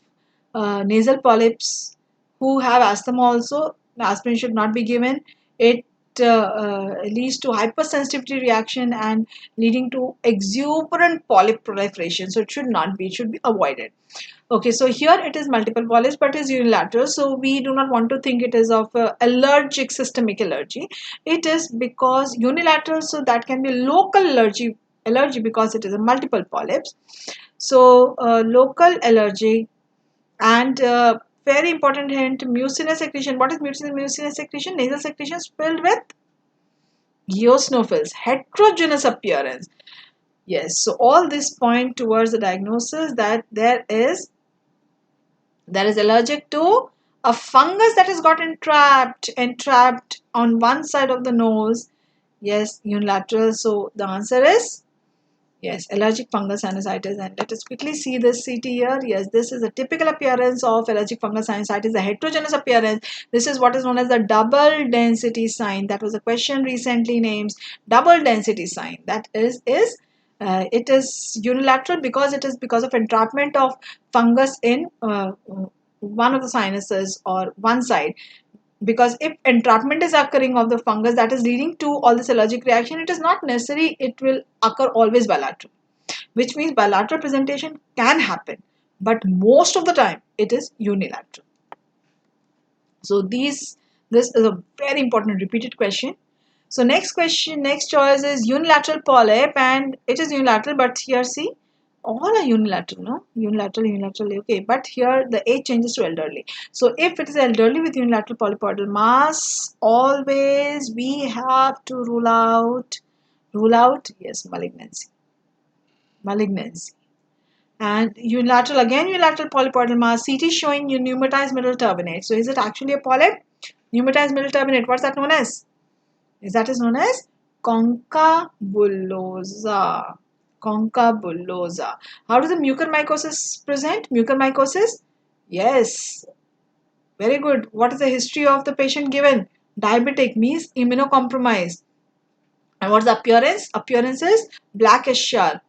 nasal polyps who have asthma also, aspirin should not be given. It leads to hypersensitivity reaction and leading to exuberant polyp proliferation. So it should not be, it should be avoided. Okay, so here it is multiple polyps, but it is unilateral. So we do not want to think it is of allergic systemic allergy. It is because unilateral, so that can be local allergy because it is a multiple polyps. So local allergy and very important hint, mucinous secretion. What is mucinous secretion? Nasal secretion filled with eosinophils, heterogeneous appearance. Yes, so all this point towards the diagnosis that there is that is allergic to a fungus that has got entrapped on one side of the nose. Yes, unilateral. So the answer is yes, allergic fungal sinusitis. And let us quickly see this CT here. Yes, this is a typical appearance of allergic fungal sinusitis, a heterogeneous appearance. This is what is known as the double density sign. That was a question recently named double density sign. That it is unilateral because it is because of entrapment of fungus in one of the sinuses or one side. Because if entrapment is occurring of the fungus that is leading to all this allergic reaction, it is not necessary it will occur always bilateral, which means bilateral presentation can happen, but most of the time it is unilateral. So this is a very important repeated question. So next question, next choice is unilateral polyp, and it is unilateral, but here see, all are unilateral, no? Unilateral, okay. But here the age changes to elderly. So if it is elderly with unilateral polypoidal mass, always we have to rule out, yes, malignancy. And unilateral, again unilateral polypoidal mass, CT showing pneumatized middle turbinate. So is it actually a polyp? Pneumatized middle turbinate, what's that known as? That is known as concabullosa. Concabullosa. How does the mucormycosis present? Mucormycosis? Yes. Very good. What is the history of the patient given? Diabetic means immunocompromised. And what's the appearance? Appearance is blackish sharp.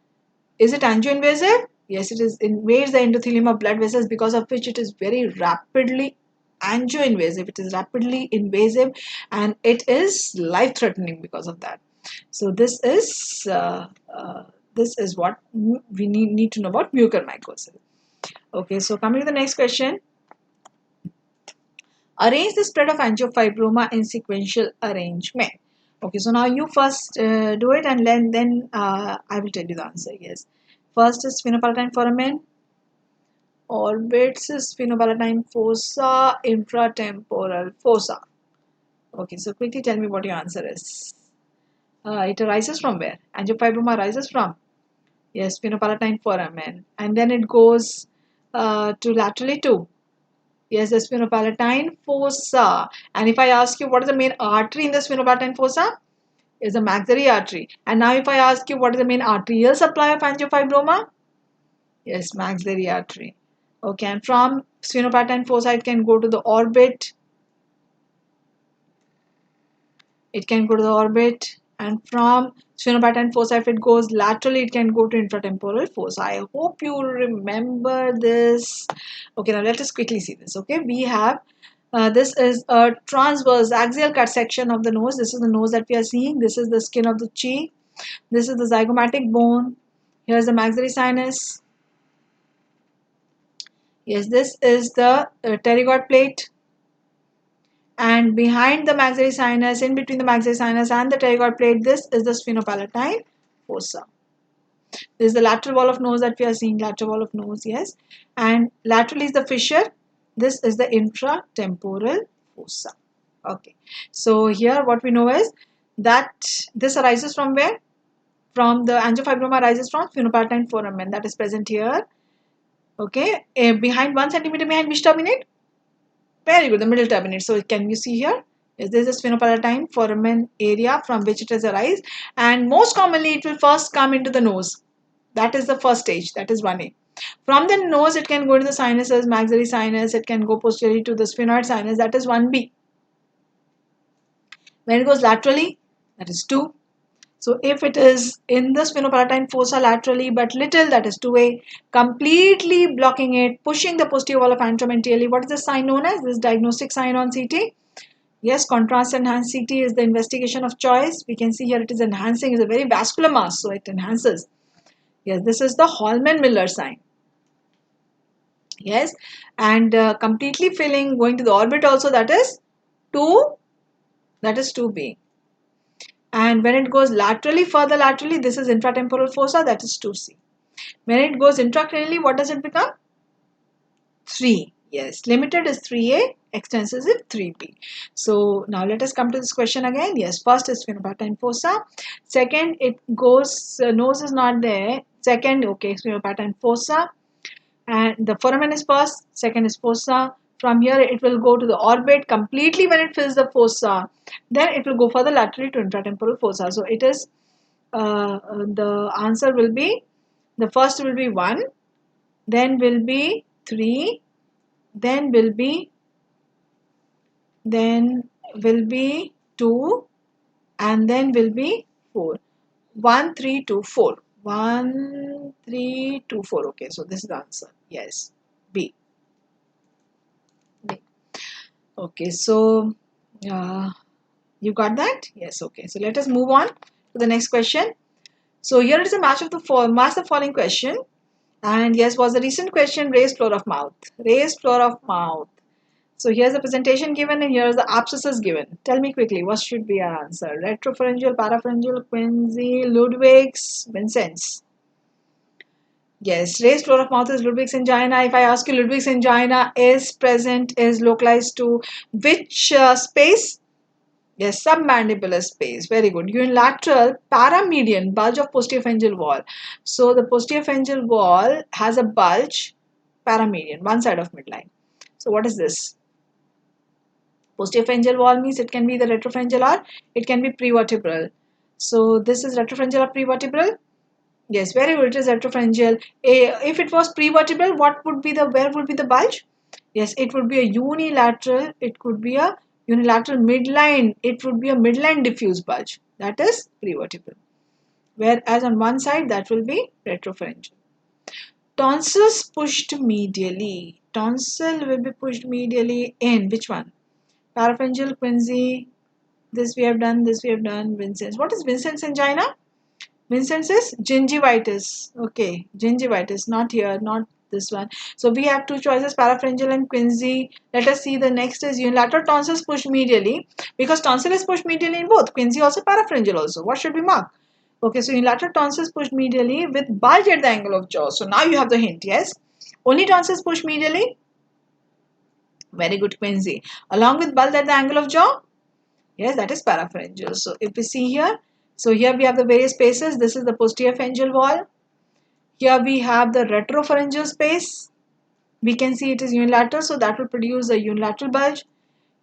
Is it angioinvasive? Yes, it is invades the endothelium of blood vessels, because of which it is very rapidly angioinvasive. It is rapidly invasive and it is life threatening because of that. So this is what we need to know about mucormycosis. Okay, so coming to the next question. Arrange the spread of angiofibroma in sequential arrangement. Okay, so now you first do it, and then I will tell you the answer. Yes, first is sphenopalatine foramen, orbits is sphenopalatine fossa, infratemporal fossa. Okay, so quickly tell me what your answer is. It arises from where? Angiofibroma arises from? Yes, sphenopalatine foramen, and then it goes to laterally too. Yes, the sphenopalatine fossa. And if I ask you what is the main artery in the sphenopalatine fossa, is the maxillary artery. And now if I ask you what is the main arterial supply of angiofibroma, yes, maxillary artery. Okay, and from sphenopalatine fossa it can go to the orbit. It can go to the orbit, and from sphenopalatine fossa, if it goes laterally, it can go to infratemporal fossa. I hope you remember this. Okay, now let us quickly see this. Okay, we have this is a transverse axial cut section of the nose. This is the nose that we are seeing. This is the skin of the cheek. This is the zygomatic bone. Here's the maxillary sinus. Yes, this is the pterygoid plate. And behind the maxillary sinus, in between the maxillary sinus and the pterygoid plate, this is the sphenopalatine fossa. This is the lateral wall of nose that we are seeing, lateral wall of nose, yes. And laterally is the fissure. This is the intratemporal fossa. Okay. So here what we know is that this arises from where? From the angiofibroma arises from sphenopalatine foramen that is present here. Okay. Behind 1 centimeter behind which turbinate? Very good, the middle turbinate. So can you see here? Yes, this is sphenopalatine foramen area from which it has arisen, and most commonly it will first come into the nose. That is the first stage. That is 1A. From the nose, it can go to the sinuses, maxillary sinus. It can go posteriorly to the sphenoid sinus. That is 1B. When it goes laterally, that is 2. So if it is in the sphenopalatine fossa laterally but little, that is 2A. Completely blocking it, pushing the posterior wall of antrum anteriorly. What is the sign known as? This diagnostic sign on CT. Yes, contrast enhanced CT is the investigation of choice. We can see here it is enhancing. It's a very vascular mass, so it enhances. Yes, this is the Hallman-Miller sign. Yes, and completely filling, going to the orbit also, that is 2. That is 2B. And when it goes laterally, further laterally, this is infratemporal fossa, that is 2C. When it goes intracranially, what does it become? 3. Yes, limited is 3A, extensive is 3B. So now let us come to this question again. Yes, first is sphenopalatine fossa. Second, it goes, nose is not there. Second, okay, sphenopalatine fossa. and the foramen is first, second is fossa. From here it will go to the orbit completely. When it fills the fossa, then it will go for the laterally to intratemporal fossa. So it is the answer will be, the first will be 1, then will be 3, then will be then will be 2, and then will be 4. 1 3 2 4. 1 3 2 4. Okay, so this is the answer. Yes, B. B. Okay, so uh, you got that? Yes. Okay, so let us move on to the next question. So here is a match the following question. And yes, was the recent question raised floor of mouth? Raised floor of mouth. So here's the presentation given and here's the abscesses given. Tell me quickly, what should be our answer? Retropharyngeal, parapharyngeal, Quinsy, Ludwig's, Vincent's. Yes, raised floor of mouth is Ludwig's angina. If I ask you, Ludwig's angina is present, is localized to which space? Yes, submandibular space. Very good. Unilateral paramedian bulge of posterior pharyngeal wall. So the posterior pharyngeal wall has a bulge, paramedian, one side of midline. So what is this? Posterior pharyngeal wall means it can be the retropharyngeal or it can be prevertebral. So this is retropharyngeal or prevertebral? Yes, very good. It is retropharyngeal. If it was prevertebral, where would be the bulge? Yes, it would be a unilateral. It could be a unilateral midline. It would be a midline diffuse bulge. That is prevertebral. Whereas on one side, that will be retropharyngeal. Tonsils pushed medially. Tonsil will be pushed medially in which one? Parapharyngeal, Quinsy. This we have done. This we have done. Vincent's. What is Vincent's angina? Vincent's is gingivitis. Okay, gingivitis. Not here, not this one. So we have two choices, parapharyngeal and Quinsy. Let us see the next is unilateral tonsils pushed medially, because tonsil is pushed medially in both. Quinsy also, parapharyngeal also. What should we mark? Okay, so unilateral tonsils pushed medially with bulge at the angle of jaw. So now you have the hint, yes? Only tonsils pushed medially? Very good, Quinsy. Along with bulge at the angle of jaw? Yes, that is parapharyngeal. So if we see here, so here we have the various spaces. This is the posterior pharyngeal wall. Here we have the retropharyngeal space. We can see it is unilateral, so that will produce a unilateral bulge.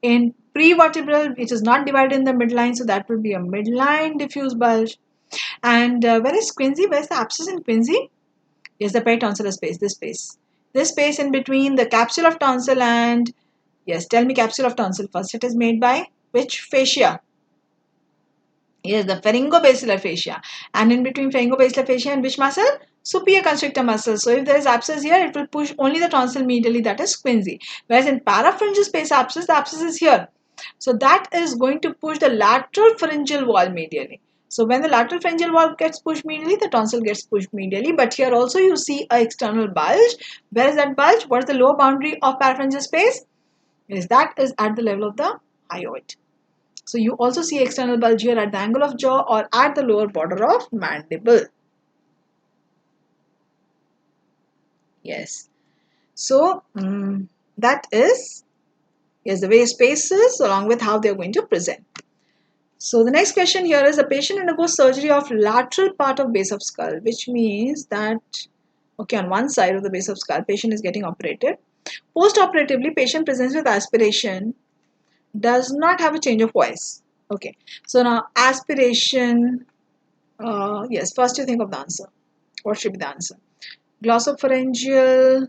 In prevertebral, it is not divided in the midline, so that will be a midline diffuse bulge. And where is Quinsy? Where is the abscess in Quinsy? Yes, the peritonsillar space, this space. This space in between the capsule of tonsil and, yes, tell me capsule of tonsil first. It is made by which fascia? Yes, the pharyngobasilar fascia. And in between pharyngobasilar fascia and which muscle? Superior constrictor muscle. So if there is abscess here, it will push only the tonsil medially, that is Quinsy. Whereas in parapharyngeal space abscess, the abscess is here. So that is going to push the lateral pharyngeal wall medially. So when the lateral pharyngeal wall gets pushed medially, the tonsil gets pushed medially. But here also you see an external bulge. Where is that bulge? What is the lower boundary of parapharyngeal space? Yes, that is at the level of the hyoid. So you also see external bulge here at the angle of jaw or at the lower border of mandible. Yes. So that is, yes, the various spaces along with how they are going to present. So the next question here is, a patient undergoes surgery of lateral part of base of skull, which means that, okay, on one side of the base of skull, patient is getting operated. Post-operatively, patient presents with aspiration, does not have a change of voice. Okay, so now aspiration, yes, first you think of the answer. What should be the answer? Glossopharyngeal.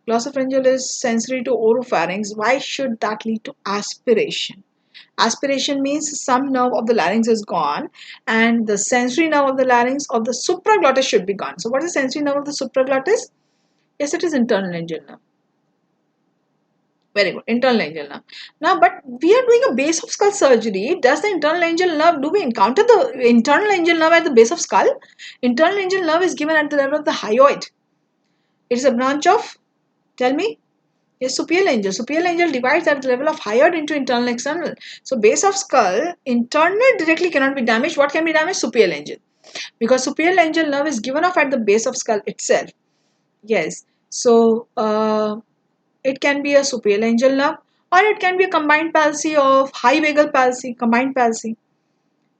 Glossopharyngeal is sensory to oropharynx. Why should that lead to aspiration? Aspiration means some nerve of the larynx is gone and the sensory nerve of the larynx of the supraglottis should be gone. So what is the sensory nerve of the supraglottis? Yes, it is internal laryngeal nerve. Very good, internal laryngeal nerve. Now, but we are doing a base of skull surgery. Does the internal laryngeal nerve, do we encounter the internal laryngeal nerve at the base of skull? Internal laryngeal nerve is given at the level of the hyoid. It is a branch of, tell me, yes, superior laryngeal. Superior laryngeal divides at the level of hyoid into internal and external. So base of skull, internal directly cannot be damaged. What can be damaged? Superior laryngeal. Because superior laryngeal nerve is given off at the base of skull itself. Yes. So it can be a superior laryngeal nerve or it can be a combined palsy of high vagal palsy, combined palsy.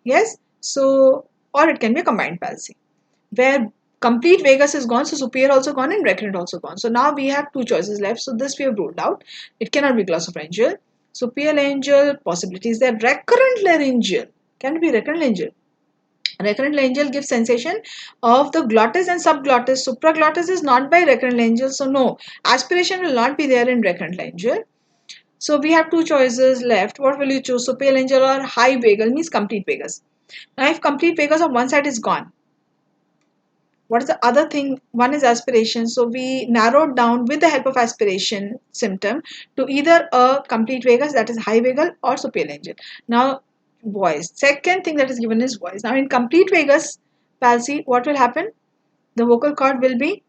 Yes. So, or it can be a combined palsy where complete vagus is gone, so superior also gone and recurrent also gone. So now we have two choices left. So this we have ruled out. It cannot be glossopharyngeal. Superior laryngeal, possibilities there. Recurrent laryngeal. Can it be recurrent laryngeal? Recurrent laryngeal gives sensation of the glottis and subglottis. Supraglottis is not by recurrent laryngeal, so no. Aspiration will not be there in recurrent laryngeal. So we have two choices left. What will you choose? Superior laryngeal or high vagal, means complete vagus. Now if complete vagus of one side is gone, what is the other thing? One is aspiration. So we narrowed down with the help of aspiration symptom to either a complete vagus, that is high vagal, or superior laryngeal. Now voice. Second thing that is given is voice. Now in complete vagus palsy, what will happen? The vocal cord will be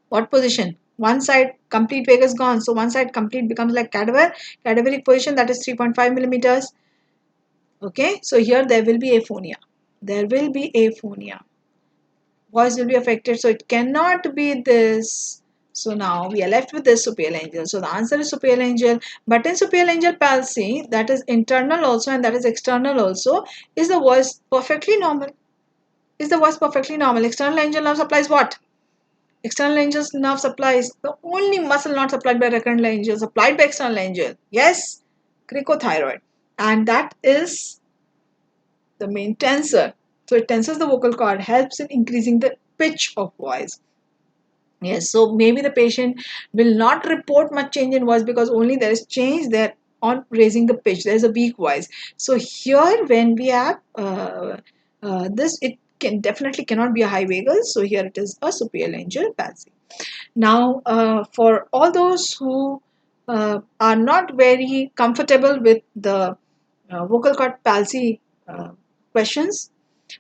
what position? One side complete vagus gone, so one side complete becomes like cadaver. Cadaveric position, that is 3.5 millimeters. Okay, so here there will be aphonia. There will be aphonia. Voice will be affected, so it cannot be this. So now we are left with this superior laryngeal. So the answer is superior laryngeal. But in superior laryngeal palsy, that is internal also and that is external also, is the voice perfectly normal? Is the voice perfectly normal? External laryngeal nerve supplies what? External laryngeal nerve supplies the only muscle not supplied by recurrent laryngeal, supplied by external laryngeal. Yes, cricothyroid, and that is the main tensor. So it tenses the vocal cord, helps in increasing the pitch of voice. Yes, so maybe the patient will not report much change in voice because only there is change there on raising the pitch. There is a weak voice. So here, when we have this, it can definitely cannot be a high vagal. So here it is a superior laryngeal palsy. Now, for all those who are not very comfortable with the vocal cord palsy questions,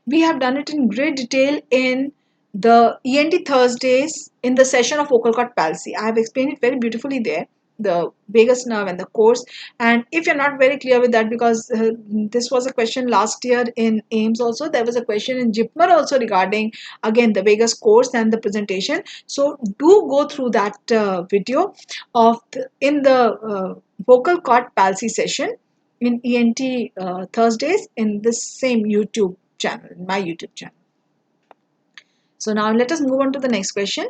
we have done it in great detail in the ENT Thursdays in the session of vocal cord palsy. I have explained it very beautifully there, the vagus nerve and the course. And if you're not very clear with that, because this was a question last year in AIMS also, there was a question in JIPMER also regarding again the vagus course and the presentation. So do go through that video of in the vocal cord palsy session in ENT Thursdays in this same YouTube channel, in my YouTube channel. So now let us move on to the next question.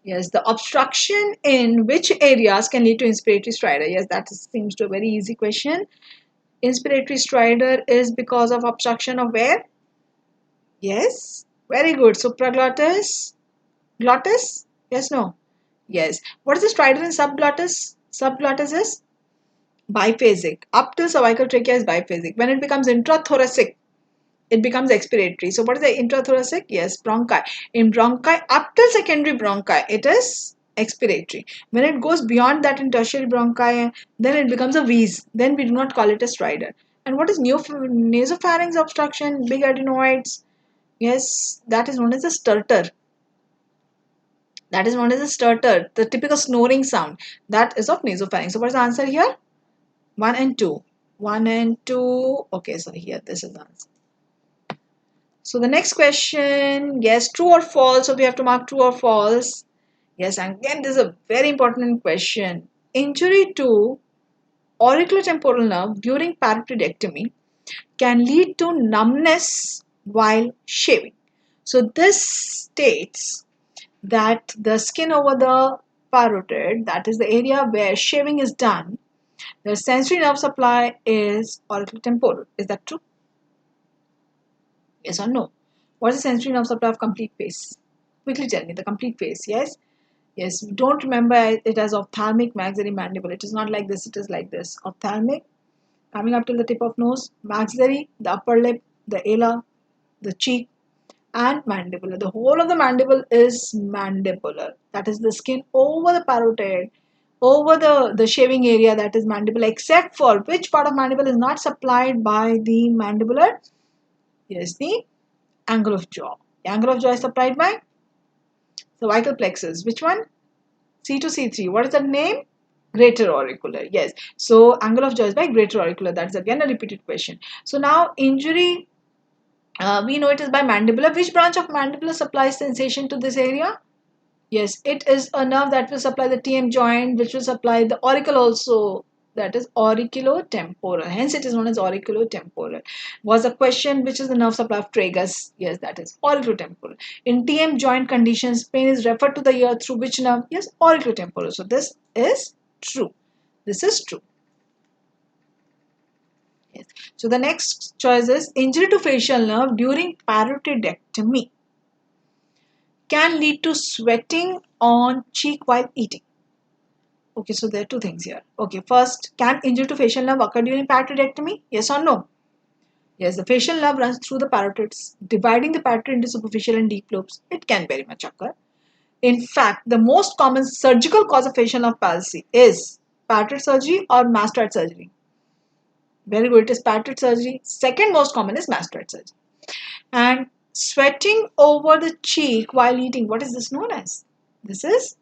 Yes, the obstruction in which areas can lead to inspiratory stridor? Yes, that seems to a very easy question. Inspiratory stridor is because of obstruction of where? Yes, very good. Supraglottis, glottis? Yes, no. Yes. What is the stridor in subglottis? Subglottis is biphasic. Up till cervical trachea is biphasic. When it becomes intrathoracic, it becomes expiratory. So what is the intrathoracic? Yes, bronchi. In bronchi, up till secondary bronchi, it is expiratory. When it goes beyond that in tertiary bronchi, then it becomes a wheeze. Then we do not call it a stridor. And what is nasopharynx obstruction? Big adenoids. Yes, that is known as a stertor. That is known as a stertor, the typical snoring sound. That is of nasopharynx. So what is the answer here? 1 and 2. 1 and 2. Okay, so here this is the answer. So the next question, yes, true or false. So we have to mark true or false. Yes, and again, this is a very important question. Injury to auriculotemporal nerve during parotoidectomy can lead to numbness while shaving. So this states that the skin over the parotid, that is the area where shaving is done, the sensory nerve supply is auriculotemporal. Is that true? Yes or no? What is the sensory nerve supply of complete face? Quickly tell me the complete face. Yes? Yes. Don't remember it as ophthalmic, maxillary, mandible. It is not like this. It is like this. Ophthalmic, coming up to the tip of nose. Maxillary, the upper lip, the ala, the cheek, and mandibular. The whole of the mandible is mandibular. That is the skin over the parotid, over the shaving area, that is mandible, except for which part of mandible is not supplied by the mandibular? Yes, the angle of jaw. The angle of jaw is supplied by cervical plexus. Which one? C2, C3. What is the name? Greater auricular. Yes. So angle of jaw is by greater auricular. That's again a repeated question. So now injury, we know it is by mandibular. Which branch of mandibular supplies sensation to this area? Yes, it is a nerve that will supply the TM joint, which will supply the auricle also. That is auriculotemporal. Hence, it is known as auriculotemporal. Was a question which is the nerve supply of tragus? Yes, that is auriculotemporal. In TM joint conditions, pain is referred to the ear through which nerve? Yes, auriculotemporal. So this is true. This is true. Yes. So the next choice is injury to facial nerve during parotidectomy can lead to sweating on cheek while eating. Okay, so there are two things here. Okay, first, can injury to facial nerve occur during parotidectomy? Yes or no? Yes, the facial nerve runs through the parotids, dividing the parotid into superficial and deep lobes. It can very much occur. In fact, the most common surgical cause of facial nerve palsy is parotid surgery or mastoid surgery. Very good, it is parotid surgery. Second most common is mastoid surgery. And sweating over the cheek while eating, what is this known as? This is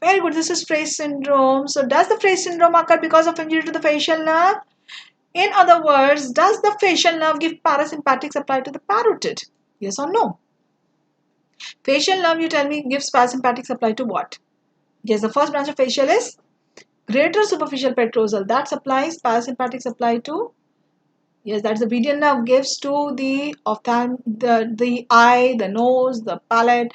very good. This is Fraze syndrome. So, does the Fraze syndrome occur because of injury to the facial nerve? In other words, does the facial nerve give parasympathetic supply to the parotid? Yes or no? Facial nerve, you tell me, gives parasympathetic supply to what? Yes, the first branch of facial is greater superficial petrosal. That supplies parasympathetic supply to, yes, that's the median nerve gives to the the eye, the nose, the palate.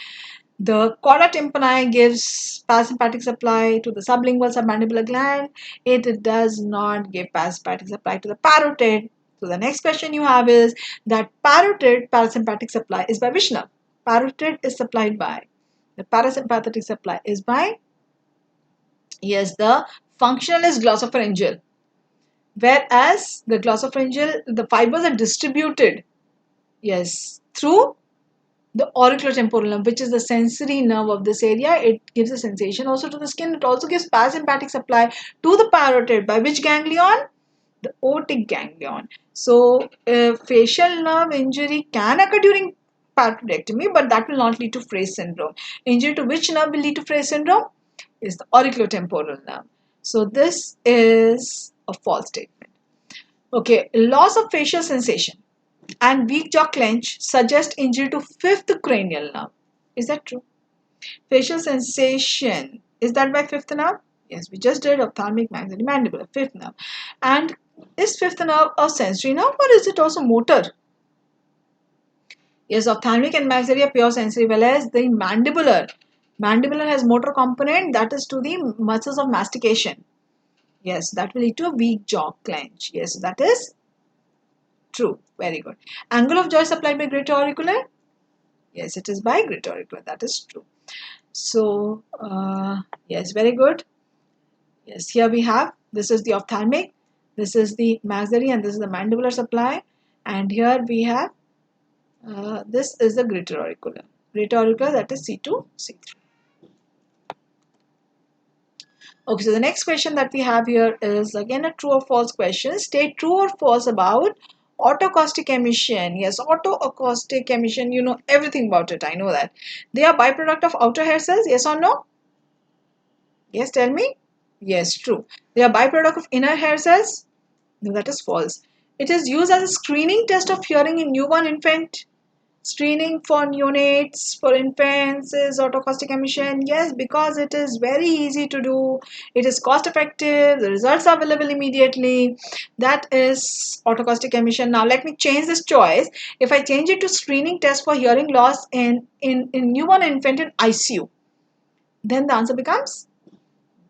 The chorda tympani gives parasympathetic supply to the sublingual submandibular gland. It does not give parasympathetic supply to the parotid. So the next question you have is that parotid parasympathetic supply is by which nerve? Parotid is supplied by, the parasympathetic supply is by, yes, the functional is glossopharyngeal. Whereas the glossopharyngeal, the fibers are distributed, yes, through the auriculotemporal nerve, which is the sensory nerve of this area. It gives a sensation also to the skin. It also gives parasympathetic supply to the parotid by which ganglion? The otic ganglion. So facial nerve injury can occur during parotidectomy, but that will not lead to Fraze syndrome. Injury to which nerve will lead to Fraze syndrome? Is the auriculotemporal nerve. So this is a false statement. Okay, loss of facial sensation and weak jaw clench suggest injury to fifth cranial nerve. Is that true? Facial sensation, is that by fifth nerve? Yes, we just did ophthalmic, maxillary, mandibular, fifth nerve. And is fifth nerve a sensory nerve or is it also motor? Yes, ophthalmic and maxillary are pure sensory, whereas the mandibular. Mandibular has motor component, that is to the muscles of mastication. Yes, that will lead to a weak jaw clench. Yes, that is true. Very good. Angle of jaw is supplied by greater auricular. Yes, it is by greater auricular. That is true. So, yes, very good. Yes, here we have, this is the ophthalmic, this is the maxillary, and this is the mandibular supply. And here we have, this is the greater auricular. Greater auricular, that is C2, C3. Okay, so the next question that we have here is again a true or false question. State true or false about autocaustic emission. Yes, autocaustic emission, you know everything about it. I know that. They are byproduct of outer hair cells. Yes or no? Yes, tell me. Yes, true. They are byproduct of inner hair cells. No, that is false. It is used as a screening test of hearing in newborn infant. Screening for neonates, for infants is autocaustic emission. Yes, because it is very easy to do. It is cost effective. The results are available immediately. That is autocaustic emission. Now let me change this choice. If I change it to screening test for hearing loss in newborn infant in ICU, then the answer becomes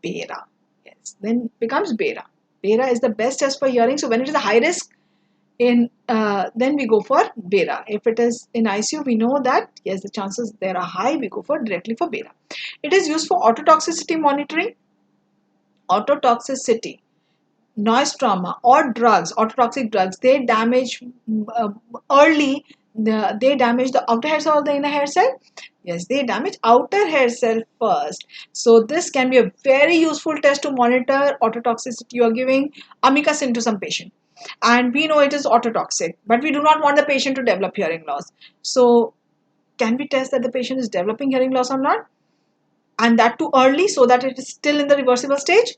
Bera. Yes, then it becomes Bera. Bera is the best test for hearing. So when it is a high risk, then we go for Bera. If it is in ICU, we know that yes, the chances there are high. We go for directly for Bera. It is used for autotoxicity monitoring. Autotoxicity, noise trauma, or drugs, autotoxic drugs. They damage early. They damage the outer hair cell or the inner hair cell. Yes, they damage outer hair cell first. So this can be a very useful test to monitor autotoxicity. You are giving amikacin to some patient, and we know it is autotoxic, but we do not want the patient to develop hearing loss. So can we test that the patient is developing hearing loss or not? And that too early so that it is still in the reversible stage?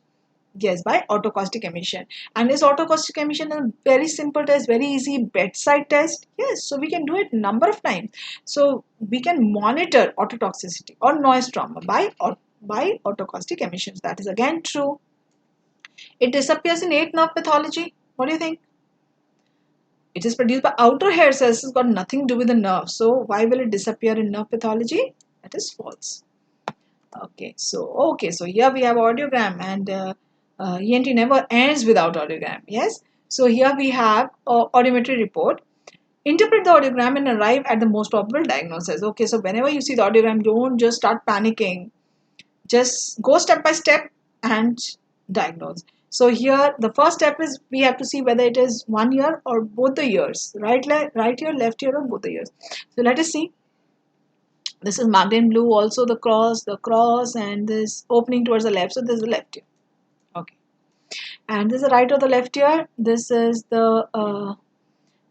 Yes, by autocaustic emission. And is autocaustic emission a very simple test, very easy bedside test? Yes, so we can do it number of times. So we can monitor autotoxicity or noise trauma by autocaustic emissions. That is again true. It disappears in 8 nerve pathology. What do you think? It is produced by outer hair cells. It's got nothing to do with the nerve. So why will it disappear in nerve pathology? That is false. Okay, so here we have audiogram, and ENT never ends without audiogram. Yes. So here we have audiometry report. Interpret the audiogram and arrive at the most probable diagnosis. Okay, so whenever you see the audiogram, don't just start panicking. Just go step by step and diagnose. So here the first step is we have to see whether it is 1 ear or both the ears, right ear, left ear, or both the ears. So let us see. This is marked in blue. Also the cross, and this opening towards the left. So this is the left ear. Okay, and this is the right or the left ear. This is the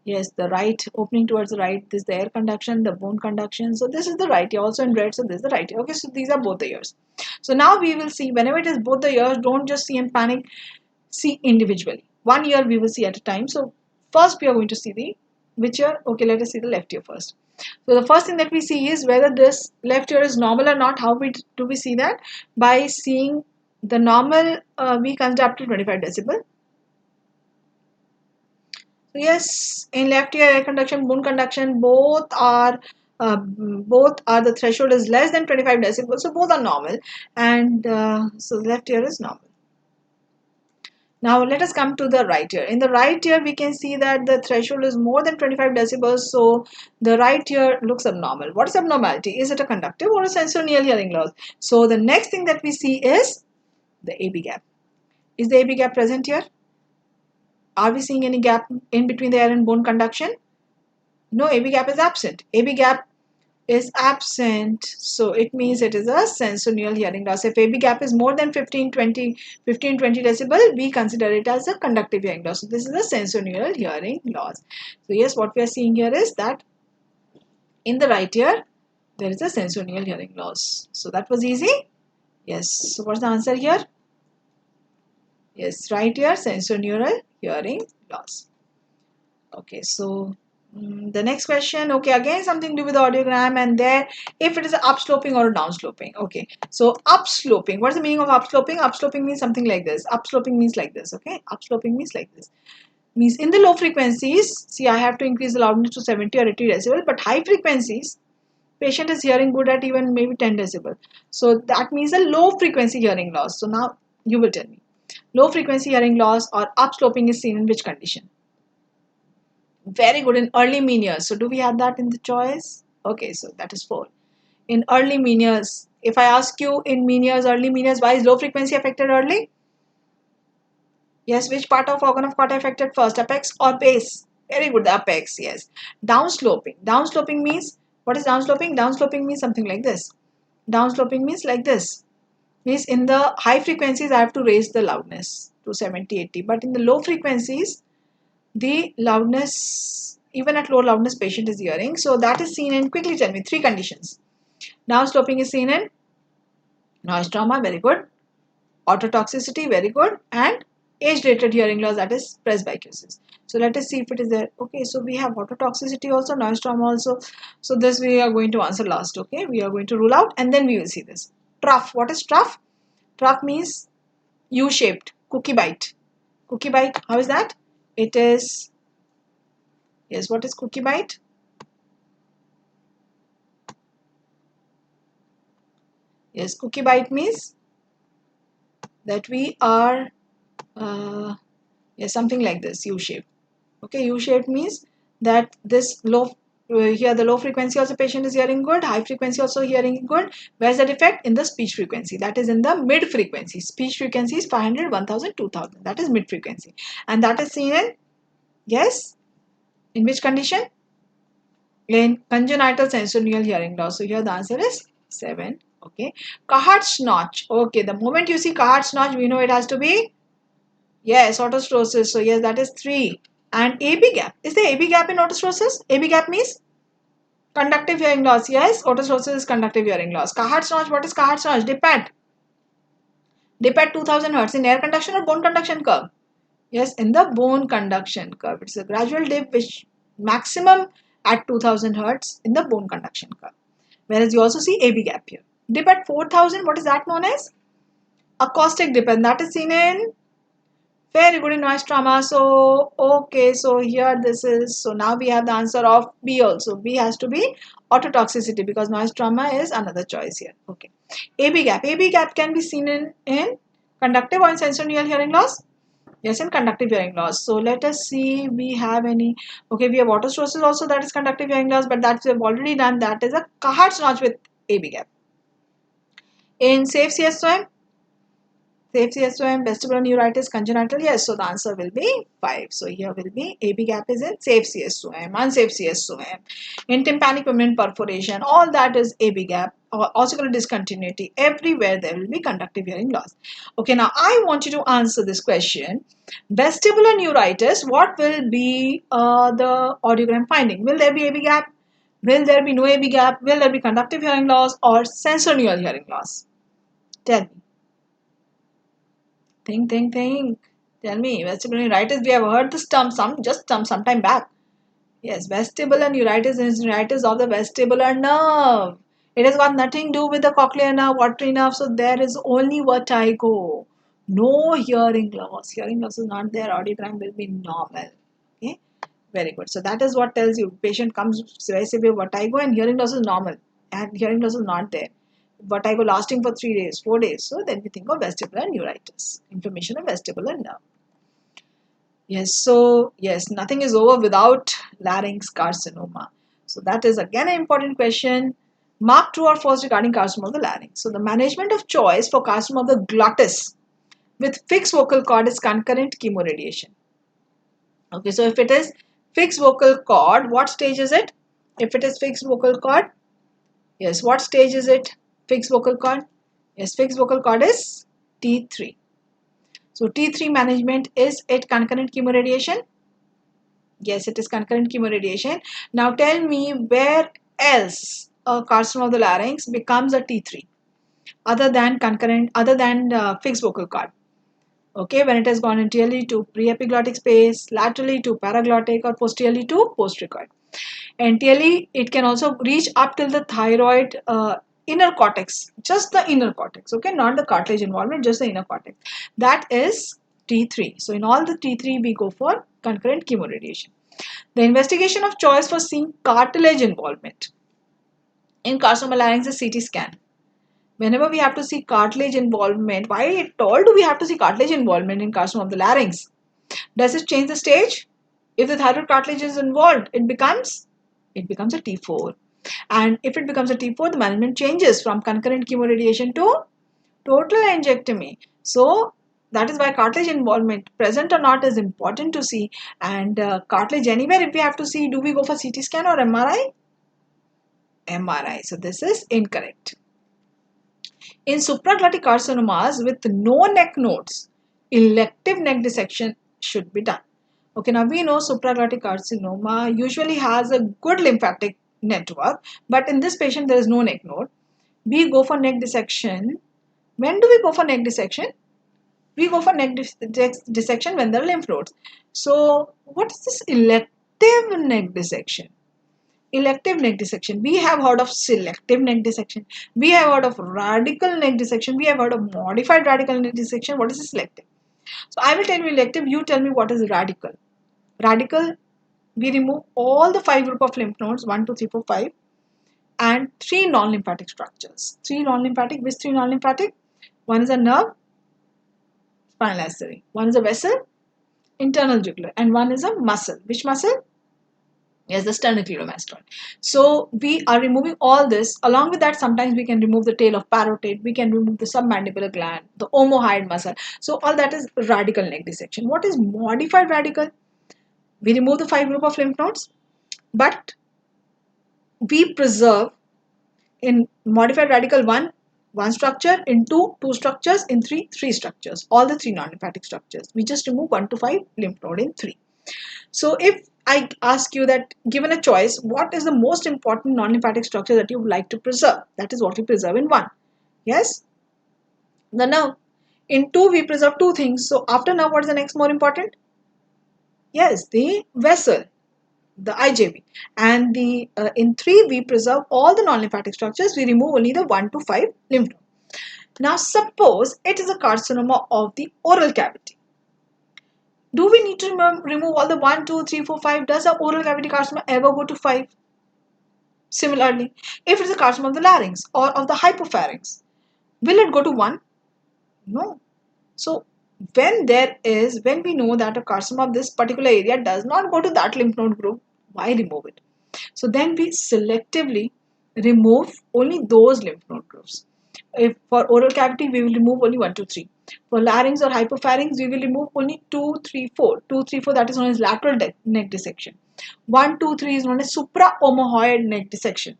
yes, the right opening towards the right. This is the air conduction, the bone conduction. So this is the right ear, also in red. So this is the right ear. Okay, so these are both the ears. So now we will see whenever it is both the ears, don't just see and panic. See individually. 1 ear we will see at a time. So first we are going to see the which ear? Okay, let us see the left ear first. So the first thing that we see is whether this left ear is normal or not. How do we see that? By seeing the normal we consider up to 25 decibel. So yes, in left ear air conduction, bone conduction, both are the threshold is less than 25 decibels, so both are normal, and so left ear is normal. Now let us come to the right ear. In the right ear, we can see that the threshold is more than 25 decibels, so the right ear looks abnormal. What is abnormality? Is it a conductive or a sensorial hearing loss? So the next thing that we see is the AB gap. Is the AB gap present here? Are we seeing any gap in between the ear and bone conduction? No, AB gap is absent. AB gap is absent, so it means it is a sensorial hearing loss. If AB gap is more than 15-20 decibel, we consider it as a conductive hearing loss. So this is a sensorial hearing loss. So yes, what we are seeing here is that in the right ear there is a sensorial hearing loss. So that was easy. Yes. So what's the answer here? Yes, right ear sensorial hearing loss. Okay, so the next question, okay, again something to do with the audiogram, and there if it is upsloping or downsloping. Okay, so upsloping, what's the meaning of upsloping? Upsloping means something like this. Upsloping means like this. Okay, upsloping means like this. Means in the low frequencies, see, I have to increase the loudness to 70 or 80 decibel, but high frequencies, patient is hearing good at even maybe 10 decibel. So that means a low frequency hearing loss. So now you will tell me, low frequency hearing loss or upsloping is seen in which condition? Very good, in early mean years. So do we have that in the choice? Okay, so that is 4. In early mean years, if I ask you in mean years, early mean years, why is low frequency affected early? Yes, which part of organ of Carter affected first, apex or base? Very good, the apex, yes. Downsloping. Downsloping means, what is downsloping? Downsloping means something like this. Downsloping means like this. Means in the high frequencies, I have to raise the loudness to 70, 80. But in the low frequencies, the loudness, even at low loudness, patient is hearing. So that is seen in, quickly tell me, 3 conditions. Downsloping is seen in noise trauma, very good. Ototoxicity, very good. And age-related hearing loss, that is presbycusis. So let us see if it is there. Okay, so we have ototoxicity also, noise trauma also. So this we are going to answer last. Okay, we are going to rule out and then we will see this. Trough, what is trough? Trough means U-shaped, cookie bite. Cookie bite, how is that? It is, yes, what is cookie bite? Yes, cookie bite means that we are, yes, something like this, U-shape. Okay, U-shape means that this low, here the low frequency also patient is hearing good, high frequency also hearing good. Where's the defect? In the speech frequency, that is in the mid frequency. Speech frequency is 500, 1000, 2000, that is mid frequency. And that is seen in, yes, in which condition? In congenital sensorial hearing loss. So here the answer is 7. Okay. Cahardt's notch. Okay, the moment you see Cahardt's notch, we know it has to be, yes, autostenosis. So yes, that is 3. And AB gap. Is there AB gap in autostenosis? AB gap means conductive hearing loss. Yes, autostenosis is conductive hearing loss. Cahardt's notch. What is Cahardt's notch? Dip at 2000 hertz in air conduction or bone conduction curve? Yes, in the bone conduction curve. It's a gradual dip which maximum at 2000 hertz in the bone conduction curve. Whereas you also see AB gap here. Dip at 4000, what is that known as? Acoustic dip, and that is seen in Very good in noise trauma. So, okay, so here this is, so now we have the answer of B also. B has to be ototoxicity because noise trauma is another choice here. Okay. AB gap. AB gap can be seen in conductive or in sensorineural hearing loss. Yes, in conductive hearing loss. So let us see, we have any, okay, we have autostenosis also, that is conductive hearing loss, but that we have already done, that is a Cahart's notch with AB gap. In safe CSOM, vestibular neuritis, congenital, yes, so the answer will be 5. So here will be AB gap is in safe CSOM, unsafe CSOM. In tympanic permanent perforation, all that is AB gap, or ossicular discontinuity, everywhere there will be conductive hearing loss. Okay, now I want you to answer this question. Vestibular neuritis, what will be the audiogram finding? Will there be AB gap? Will there be no AB gap? Will there be conductive hearing loss or sensorineural hearing loss? Tell me. Think. Tell me, vestibular neuritis, we have heard this term some time back. Yes, vestibular neuritis is neuritis of the vestibular nerve. It has got nothing to do with the cochlear nerve, auditory nerve, so there is only vertigo. No hearing loss. Hearing loss is not there, audiogram will be normal. Okay, very good. So that is what tells you patient comes very severe vertigo and hearing loss is normal and hearing loss is not there. Vertigo lasting for 3 days, 4 days. So then we think of vestibular neuritis, inflammation of vestibular nerve. Yes, so yes, nothing is over without larynx carcinoma. So that is again an important question. Mark true or false regarding carcinoma of the larynx. So the management of choice for carcinoma of the glottis with fixed vocal cord is concurrent chemoradiation. Okay, so if it is fixed vocal cord, what stage is it? If it is fixed vocal cord, yes, what stage is it? Fixed vocal cord? Yes, fixed vocal cord is T3. So T3 management, is it concurrent chemoradiation? Yes, it is concurrent chemoradiation. Now tell me where else a carcinoma of the larynx becomes a T3 other than concurrent, other than fixed vocal cord. Okay, when it has gone anteriorly to preepiglottic space, laterally to paraglottic, or posteriorly to postcricoid. Anteriorly, it can also reach up till the thyroid inner cortex, just the inner cortex, okay, not the cartilage involvement, just the inner cortex. That is T3. So in all the T3, we go for concurrent chemoradiation. The investigation of choice for seeing cartilage involvement in carcinoma larynx is CT scan. Whenever we have to see cartilage involvement, why at all do we have to see cartilage involvement in carcinoma of the larynx? Does it change the stage? If the thyroid cartilage is involved, it becomes a T4. And if it becomes a T4, the management changes from concurrent chemoradiation to total angiectomy. So that is why cartilage involvement, present or not, is important to see. And cartilage anywhere, if we have to see, do we go for CT scan or MRI? MRI. So this is incorrect. In supraglottic carcinomas with no neck nodes, elective neck dissection should be done. Okay, now we know supraglottic carcinoma usually has a good lymphatic network, but in this patient there is no neck node. We go for neck dissection. When do we go for neck dissection? We go for neck dissection when there are lymph nodes. So what is this elective neck dissection? Elective neck dissection. We have heard of selective neck dissection. We have heard of radical neck dissection. We have heard of modified radical neck dissection. What is the selective? So I will tell you elective. You tell me what is radical. Radical, we remove all the 5 group of lymph nodes, 1, 2, 3, 4, 5, and 3 non-lymphatic structures. 3 non-lymphatic. Which 3 non-lymphatic? One is a nerve, spinal artery. One is a vessel, internal jugular, and one is a muscle. Which muscle? Yes, the sternocleidomastoid. So we are removing all this. Along with that, sometimes we can remove the tail of parotid. We can remove the submandibular gland, the omohyoid muscle. So all that is radical neck dissection. What is modified radical? We remove the 5 group of lymph nodes, but we preserve in modified radical one structure, in two structures, in three structures, all the 3 non-lymphatic structures. We just remove 1 to 5 lymph node in 3. So if I ask you that given a choice, what is the most important non-lymphatic structure that you would like to preserve? That is what we preserve in 1. Yes? The nerve. In 2 we preserve 2 things. So after nerve, what is the next more important? Yes, the vessel, the IJV. And the in 3 we preserve all the non-lymphatic structures. We remove only the 1 to 5 lymph node. Now suppose it is a carcinoma of the oral cavity. Do we need to remove all the 1, 2, 3, 4, 5? Does the oral cavity carcinoma ever go to 5? Similarly, if it is a carcinoma of the larynx or of the hypopharynx, will it go to 1? No. So when we know that a carcinoma of this particular area does not go to that lymph node group, why remove it? So then we selectively remove only those lymph node groups. If for oral cavity, we will remove only 1, 2, 3. For larynx or hypopharynx, we will remove only 2, 3, 4. 2, 3, 4, that is known as lateral neck dissection. 1, 2, 3 is known as supraomohyoid neck dissection.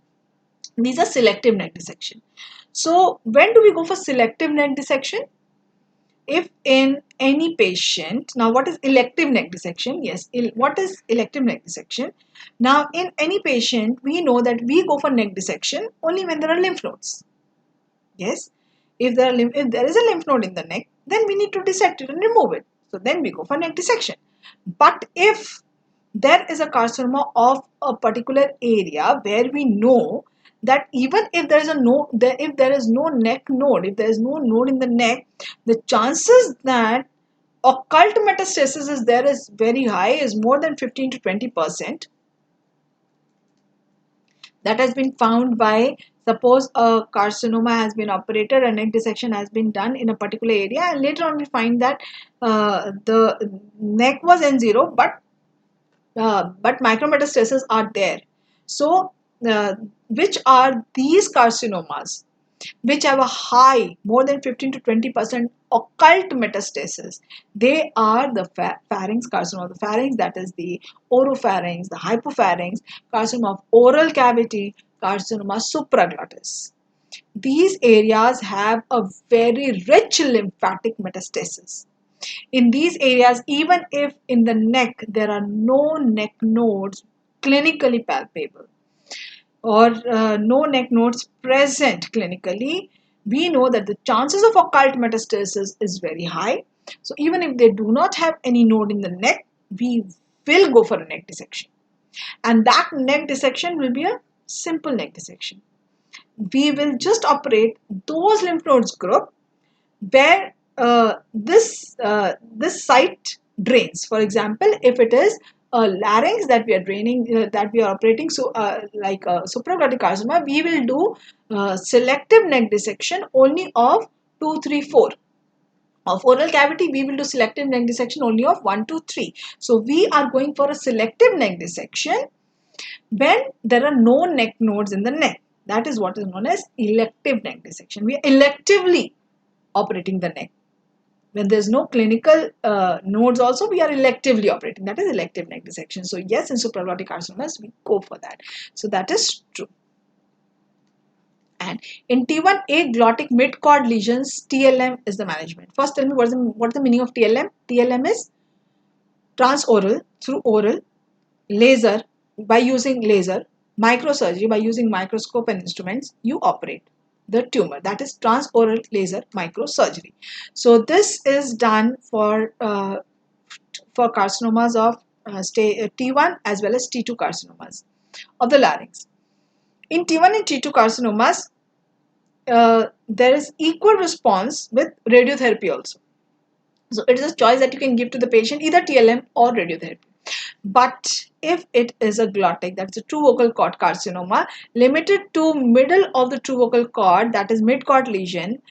These are selective neck dissection. So when do we go for selective neck dissection? If in any patient, now what is elective neck dissection? Yes, what is elective neck dissection? Now in any patient, we know that we go for neck dissection only when there are lymph nodes. Yes, if there is a lymph node in the neck, then we need to dissect it and remove it. So then we go for neck dissection. But if there is a carcinoma of a particular area where we know that even if there is if there is no neck node, if there is no node in the neck, the chances that occult metastasis is there is very high, is more than 15 to 20%. That has been found by, suppose a carcinoma has been operated, a neck dissection has been done in a particular area, and later on we find that the neck was N0, but micrometastases are there. So, which are these carcinomas which have a high, more than 15 to 20% occult metastasis? They are the pharynx carcinoma of the pharynx, that is the oropharynx, the hypopharynx, carcinoma of oral cavity, carcinoma supraglottis. These areas have a very rich lymphatic metastasis. In these areas, even if in the neck there are no neck nodes clinically palpable, or no neck nodes present clinically, we know that the chances of occult metastasis is very high. So even if they do not have any node in the neck, we will go for a neck dissection. And that neck dissection will be a simple neck dissection. We will just operate those lymph nodes group where this site drains. For example, if it is a larynx that we are draining, that we are operating, so like a supraglottic carcinoma, we will do selective neck dissection only of 2, 3, 4. Of oral cavity, we will do selective neck dissection only of 1, 2, 3. So we are going for a selective neck dissection when there are no neck nodes in the neck. That is what is known as elective neck dissection. We are electively operating the neck. When there's no clinical nodes also, we are electively operating. That is elective neck dissection. So yes, in supraglottic carcinomas, we go for that. So that is true. And in T1A glottic mid-chord lesions, TLM is the management. First, tell me what is the meaning of TLM? TLM is transoral, through oral, laser, by using laser, microsurgery, by using microscope and instruments, you operate the tumor. That is transoral laser microsurgery. So this is done for carcinomas of T1 as well as T2 carcinomas of the larynx. In T1 and T2 carcinomas, there is equal response with radiotherapy also. So it is a choice that you can give to the patient, either TLM or radiotherapy. But if it is a glottic, that's a true vocal cord carcinoma, limited to middle of the true vocal cord, that is mid-cord lesion,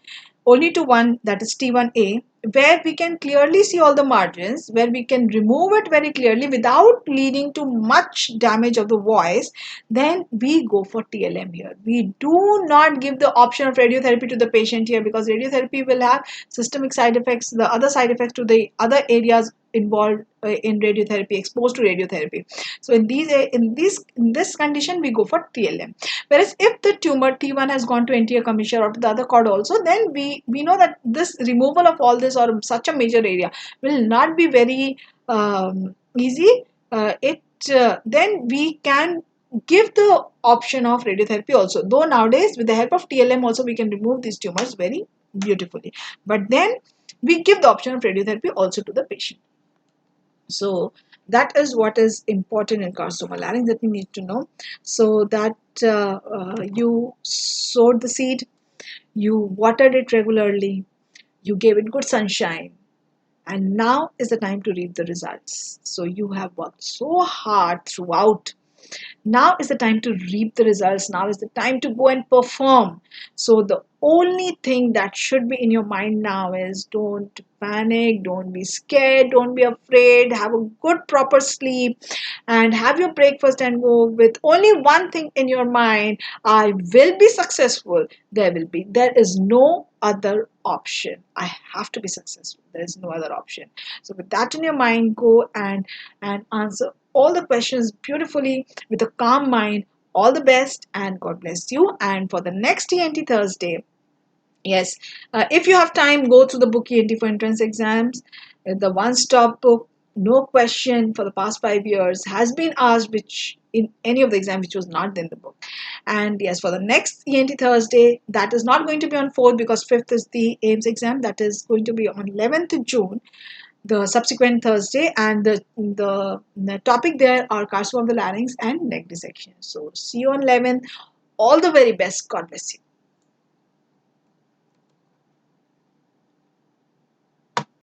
only to one, that is T1A, where we can clearly see all the margins, where we can remove it very clearly without leading to much damage of the voice, then we go for TLM here. We do not give the option of radiotherapy to the patient here, because radiotherapy will have systemic side effects, the other side effects to the other areas involved in radiotherapy, exposed to radiotherapy. So in this condition, we go for TLM. Whereas if the tumor T1 has gone to anterior commissure or to the other cord also, then we know that this removal of all this or such a major area will not be very easy. Then we can give the option of radiotherapy also. Though nowadays with the help of TLM also we can remove these tumors very beautifully. But then we give the option of radiotherapy also to the patient. So that is what is important in carcinoma larynx that we need to know. So that you sowed the seed, you watered it regularly, you gave it good sunshine, and now is the time to reap the results. So you have worked so hard throughout. Now is the time to reap the results. Now is the time to go and perform. So the only thing that should be in your mind now is, don't panic, don't be scared, don't be afraid, have a good proper sleep, and have your breakfast and go with only one thing in your mind: I will be successful. There is no other option. I have to be successful. There is no other option. So with that in your mind, go and answer all the questions beautifully with a calm mind. All the best and God bless you. And for the next TNT Thursday, yes, if you have time, go through the book ENT for entrance exams. The one stop book, no question for the past 5 years has been asked, which in any of the exam which was not in the book. And yes, for the next ENT Thursday, that is not going to be on 4th because 5th is the AIMS exam. That is going to be on 11th June, the subsequent Thursday, and the topic there are carcinoma of the larynx and neck dissection. So see you on 11th. All the very best. God bless you.